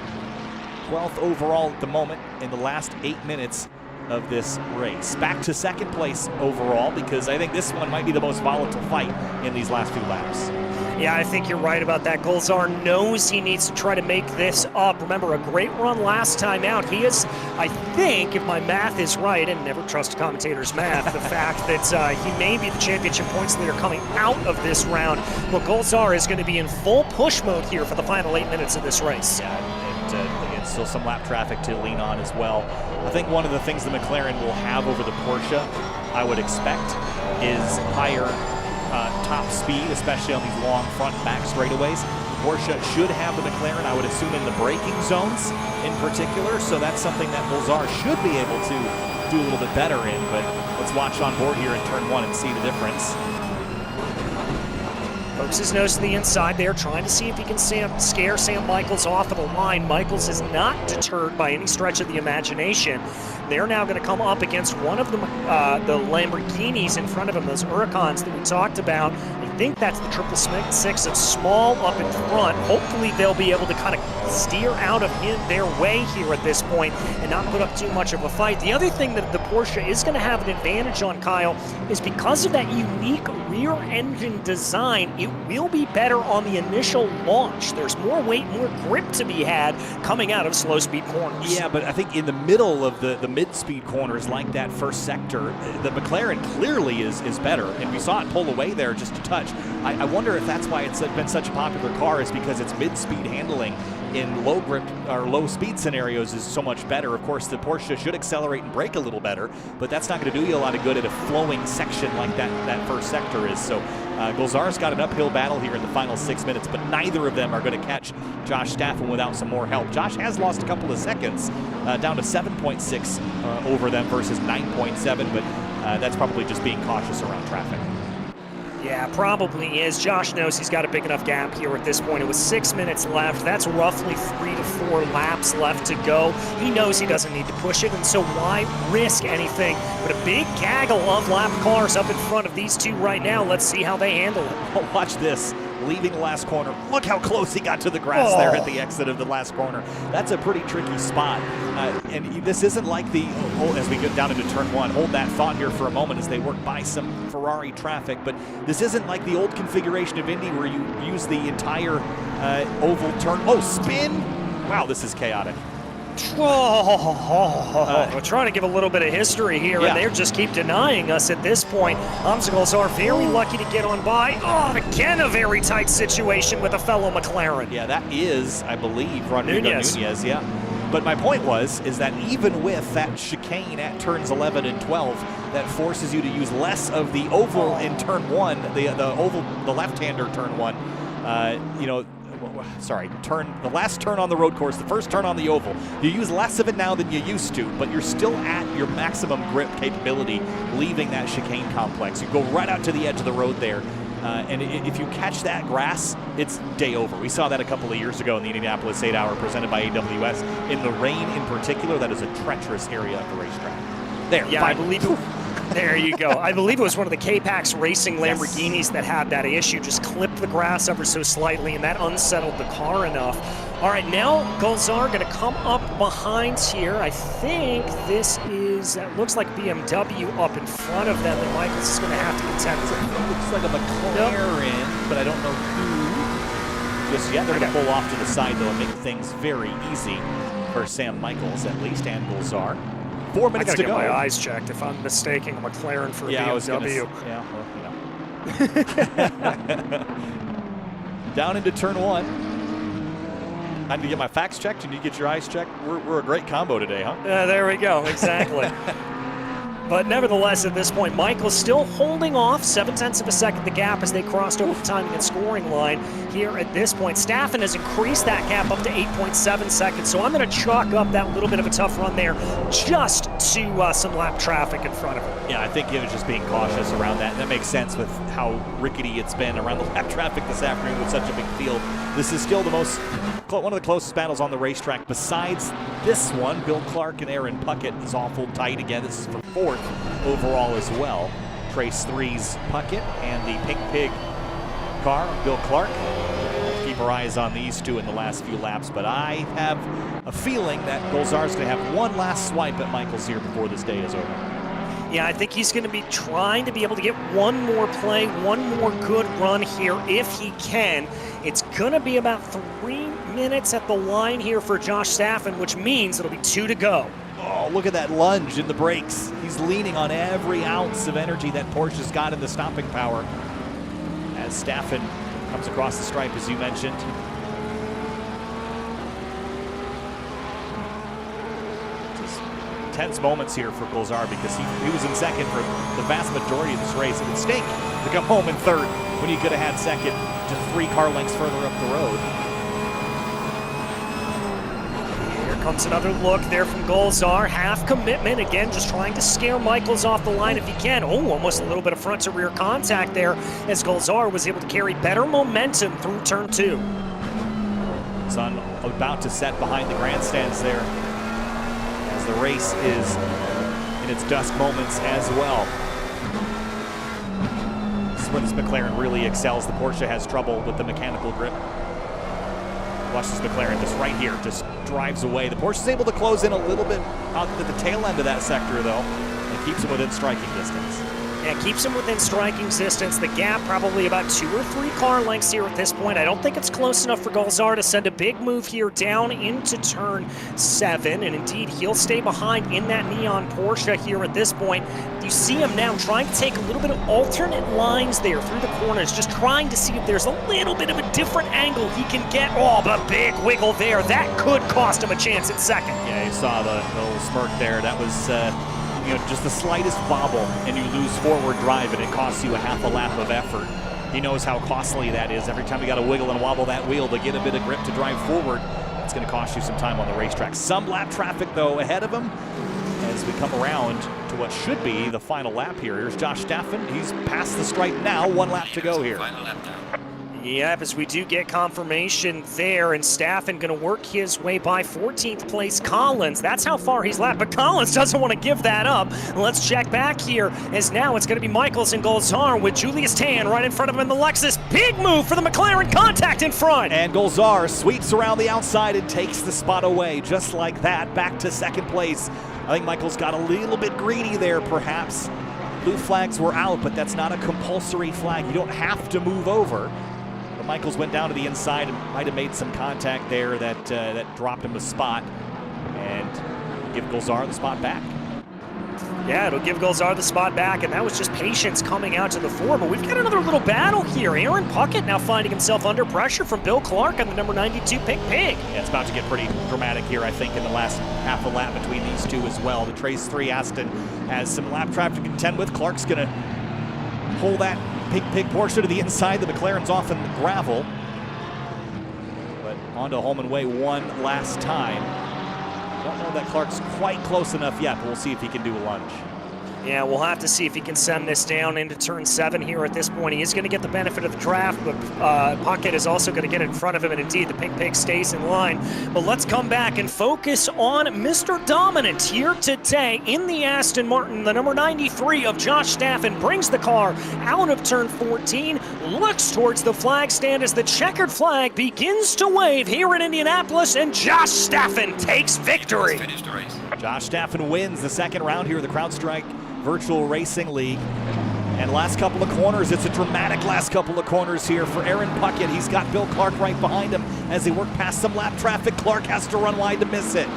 12th overall at the moment in the last 8 minutes of this race. Back to 2nd place overall, because I think this one might be the most volatile fight in these last few laps. Yeah, I think you're right about that. Golzar knows he needs to try to make this up. Remember, a great run last time out. He is, I think, if my math is right, and never trust a commentator's math, the fact that he may be the championship points leader coming out of this round. But Golzar is going to be in full push mode here for the final 8 minutes of this race. Yeah, and again, still some lap traffic to lean on as well. I think one of the things the McLaren will have over the Porsche, I would expect, is higher top speed, especially on these long front and back straightaways. Porsche should have the McLaren, I would assume, in the braking zones in particular, so that's something that Golzar should be able to do a little bit better in, but let's watch on board here in turn 1 and see the difference. Pokes his nose to the inside there, trying to see if he can scare Sam Michaels off of the line. Michaels is not deterred by any stretch of the imagination. They're now going to come up against one of the Lamborghinis in front of him, those Huracans that we talked about. I think that's the 666 of Small up in front. Hopefully they'll be able to kind of steer out of their way here at this point and not put up too much of a fight. The other thing that the Porsche is going to have an advantage on, Kyle, is because of that unique rear engine design, it will be better on the initial launch. There's more weight, more grip to be had coming out of slow speed corners. Yeah, but I think in the middle of the mid-speed corners, like that first sector, the McLaren clearly is better, and we saw it pull away there just a touch. I wonder if that's why it's been such a popular car, is because its mid-speed handling in low grip or low speed scenarios is so much better. Of course, the Porsche should accelerate and brake a little better, but that's not going to do you a lot of good at a flowing section like that first sector is. So Golzar's got an uphill battle here in the final 6 minutes, but neither of them are going to catch Josh Staffen without some more help. Josh has lost a couple of seconds, down to 7.6 over them versus 9.7, but That's probably just being cautious around traffic. Yeah, probably is. Josh knows he's got a big enough gap here at this point. It was 6 minutes left. That's roughly 3 to 4 laps left to go. He knows he doesn't need to push it, and so why risk anything but a big gaggle of lap cars up in front of these two right now. Let's see how they handle it. Oh, watch this. Leaving the last corner. Look how close he got to the grass there at the exit of the last corner. That's a pretty tricky spot. And this isn't like the, as we get down into turn 1, hold that thought here for a moment as they work by some Ferrari traffic, but this isn't like the old configuration of Indy where you use the entire oval turn. Oh, spin! Wow, this is chaotic. We're trying to give a little bit of history here, and they just keep denying us at this point. Obstacles are very lucky to get on by. Oh, again, a very tight situation with a fellow McLaren. Yeah, that is, I believe, Rodrigo Nunez, yeah. But my point is that even with that chicane at turns 11 and 12, that forces you to use less of the oval in turn 1, the left-hander turn 1, the last turn on the road course, the first turn on the oval. You use less of it now than you used to, but you're still at your maximum grip capability leaving that chicane complex. You go right out to the edge of the road there, and if you catch that grass, it's day over. We saw that a couple of years ago in the Indianapolis 8-hour presented by AWS. In the rain in particular, that is a treacherous area of the racetrack. There, yeah, I believe it. There you go. I believe it was one of the K-Pax Racing Lamborghinis that had that issue. Just clipped the grass ever so slightly, and that unsettled the car enough. All right, now Golzar going to come up behind here. I think this is, it looks like BMW up in front of them, and Michaels is going to have to contend with it. It looks like a McLaren, but I don't know who just yet. They're going to pull off to the side, though, and make things very easy for Sam Michaels, at least, and Golzar. 4 minutes to go. I gotta get my eyes checked if I'm mistaking a McLaren for a BMW. Down into turn 1. I need to get my facts checked. You need to get your eyes checked. We're a great combo today, huh? There we go. Exactly. But nevertheless, at this point, Michael's still holding off 0.7 of a second the gap as they crossed over the timing and scoring line here at this point. Staffen has increased that gap up to 8.7 seconds, so I'm going to chalk up that little bit of a tough run there just to some lap traffic in front of him. Yeah, I think he was just being cautious around that. And that makes sense with how rickety it's been around the lap traffic this afternoon with such a big field. This is still one of the closest battles on the racetrack. Besides this one, Bill Clark and Aaron Puckett is awful tight again. This is for 4th overall as well. Trace 3's Puckett and the Pink Pig car, Bill Clark. Keep our eyes on these two in the last few laps, but I have a feeling that Golzar's going to have one last swipe at Michaels here before this day is over. Yeah, I think he's going to be trying to be able to get one more play, one more good run here if he can. It's going to be about 3 minutes at the line here for Josh Staffen, which means it'll be 2 to go. Oh, look at that lunge in the brakes. He's leaning on every ounce of energy that Porsche's got in the stopping power. As Staffen comes across the stripe, as you mentioned. Tense moments here for Golzar because he was in second for the vast majority of this race. It would stink to come home in 3rd when he could have had second just 3 car lengths further up the road. Here comes another look there from Golzar. Half commitment, again, just trying to scare Michaels off the line if he can. Oh, almost a little bit of front to rear contact there as Golzar was able to carry better momentum through turn 2. Sun about to set behind the grandstands there. The race is in its dusk moments as well. This is when this McLaren really excels. The Porsche has trouble with the mechanical grip. Watch this McLaren just right here, just drives away. The Porsche is able to close in a little bit out at the tail end of that sector though, and keeps him within striking distance. Yeah, keeps him within striking distance. The gap probably about 2 or 3 car lengths here at this point. I don't think it's close enough for Golzar to send a big move here down into turn 7. And indeed, he'll stay behind in that neon Porsche here at this point. You see him now trying to take a little bit of alternate lines there through the corners, just trying to see if there's a little bit of a different angle he can get. Oh, but big wiggle there. That could cost him a chance at second. Yeah, you saw the little smirk there. That was just the slightest bobble and you lose forward drive and it costs you a half a lap of effort. He knows how costly that is. Every time you got to wiggle and wobble that wheel to get a bit of grip to drive forward, it's going to cost you some time on the racetrack. Some lap traffic though ahead of him as as we come around to what should be the final lap here. Here's Josh Staffen. He's past the stripe now. 1 lap to go here. Final lap now. Yep, as we do get confirmation there, and Staffen going to work his way by 14th place Collins. That's how far he's lapped, but Collins doesn't want to give that up. Let's check back here, as now it's going to be Michaels and Golzar with Julius Tan right in front of him in the Lexus. Big move for the McLaren, contact in front. And Golzar sweeps around the outside and takes the spot away, just like that, back to 2nd place. I think Michaels got a little bit greedy there, perhaps. Blue flags were out, but that's not a compulsory flag. You don't have to move over. Michaels went down to the inside and might have made some contact there that dropped him a spot, and give Golzar the spot back. Yeah, it'll give Golzar the spot back, and that was just patience coming out to the fore. But we've got another little battle here. Aaron Puckett now finding himself under pressure from Bill Clark on the number 92 Pink Pig. Yeah, it's about to get pretty dramatic here, I think, in the last half a lap between these two as well. The Trace 3 Aston has some lap traffic to contend with. Clark's going to pull that Pink Pig Porsche to the inside. The McLaren's off in the gravel. But onto Holman Way one last time. Don't know that Clark's quite close enough yet, but we'll see if he can do a lunge. Yeah, we'll have to see if he can send this down into turn 7 here at this point. He is going to get the benefit of the draft, but Puckett is also going to get in front of him, and indeed the Pink Pig stays in line. But let's come back and focus on Mr. Dominant here today in the Aston Martin. The number 93 of Josh Staffen brings the car out of turn 14, looks towards the flag stand as the checkered flag begins to wave here in Indianapolis, and Josh Staffen takes victory. Finish the race. Josh Staffen wins the 2nd round here of the CrowdStrike Virtual Racing League. And last couple of corners, it's a dramatic last couple of corners here for Aaron Puckett. He's got Bill Clark right behind him as they work past some lap traffic. Clark has to run wide to miss it.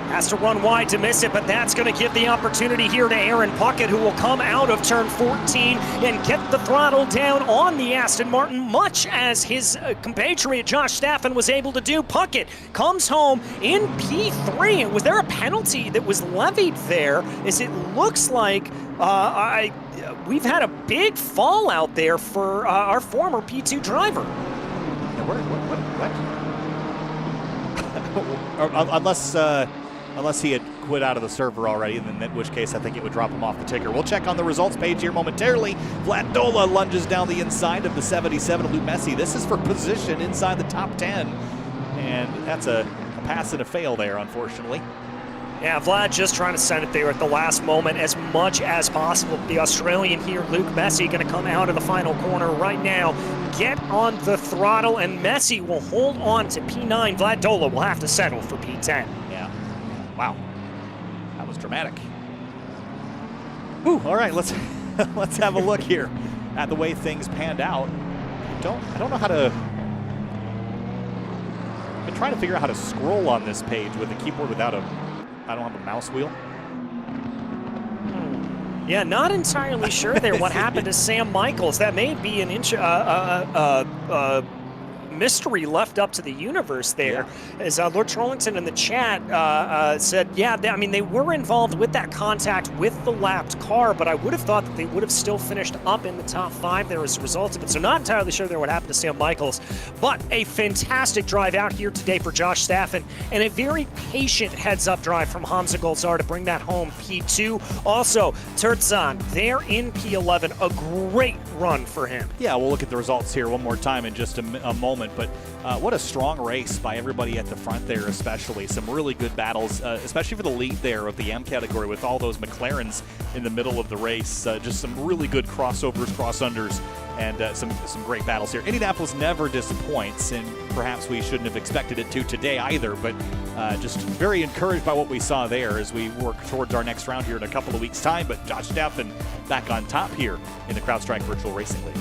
Has to run wide to miss it, but that's going to give the opportunity here to Aaron Puckett, who will come out of turn 14 and get the throttle down on the Aston Martin, much as his compatriot Josh Staffen was able to do. Puckett comes home in P3. Was there a penalty that was levied there? As it looks like we've had a big fallout there for our former P2 driver. What? Unless he had quit out of the server already, in which case I think it would drop him off the ticker. We'll check on the results page here momentarily. Vlad Dola lunges down the inside of the 77 of Luke Messi. This is for position inside the top 10. And that's a pass and a fail there, unfortunately. Yeah, Vlad just trying to send it there at the last moment as much as possible. The Australian here, Luke Messi, going to come out of the final corner right now, get on the throttle, and Messi will hold on to P9. Vlad Dola will have to settle for P10. Yeah. Wow. That was dramatic. Ooh, all right, let's have a look here at the way things panned out. I don't know how to. I've been trying to figure out how to scroll on this page with a keyboard without I don't have a mouse wheel. Yeah, not entirely sure there what happened to Sam Michaels. That may be an mystery left up to the universe there. Yeah. As Lord Trollington in the chat said, yeah, they were involved with that contact with the lapped car, but I would have thought that they would have still finished up in the top 5 there as a result of it. So not entirely sure there what happened to Sam Michaels, but a fantastic drive out here today for Josh Staffen, and a very patient heads-up drive from Hamza Golzar to bring that home P2. Also, Terzan there in P11, a great run for him. Yeah, we'll look at the results here one more time in just a moment. But what a strong race by everybody at the front there, especially. Some really good battles, especially for the lead there of the M category with all those McLarens in the middle of the race. Just some really good crossovers, cross-unders, and some great battles here. Indianapolis never disappoints, and perhaps we shouldn't have expected it to today either, but just very encouraged by what we saw there as we work towards our next round here in a couple of weeks' time. But Josh Staffen back on top here in the CrowdStrike Virtual Racing League.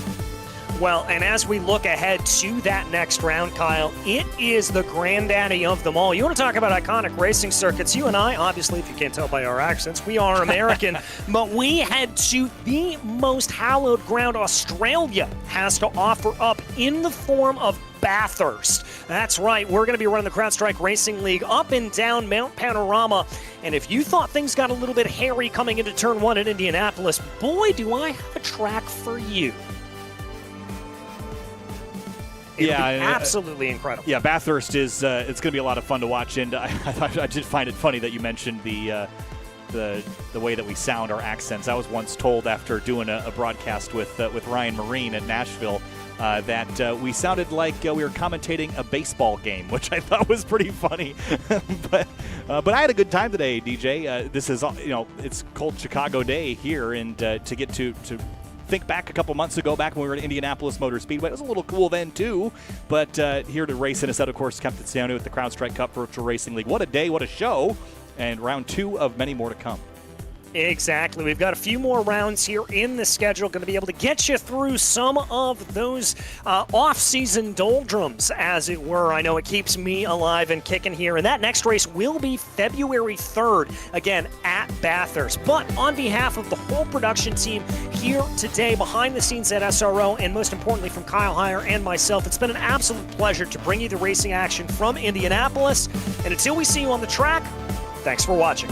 Well, and as we look ahead to that next round, Kyle, it is the granddaddy of them all. You want to talk about iconic racing circuits? You and I, obviously, if you can't tell by our accents, we are American, but we head to the most hallowed ground Australia has to offer up in the form of Bathurst. That's right, we're going to be running the CrowdStrike Racing League up and down Mount Panorama. And if you thought things got a little bit hairy coming into turn 1 in Indianapolis, boy, do I have a track for you. It'll Yeah, be absolutely incredible. Yeah, Bathurst is it's going to be a lot of fun to watch, and I did find it funny that you mentioned the way that we sound, our accents. I was once told after doing a broadcast with Ryan Marine at Nashville that we sounded like we were commentating a baseball game, which I thought was pretty funny. but I had a good time today, DJ. This is it's Cold Chicago Day here, and to get to think back a couple months ago, back when we were at Indianapolis Motor Speedway, it was a little cool then too. But here to race in a set, of course, Captain at the CrowdStrike Cup Virtual Racing League. What a day! What a show! And round 2 of many more to come. Exactly. We've got a few more rounds here in the schedule, going to be able to get you through some of those off-season doldrums, as it were. I know it keeps me alive and kicking here. And that next race will be February 3rd, again, at Bathurst. But on behalf of the whole production team here today, behind the scenes at SRO, and most importantly from Kyle Heyer and myself, it's been an absolute pleasure to bring you the racing action from Indianapolis. And until we see you on the track, thanks for watching.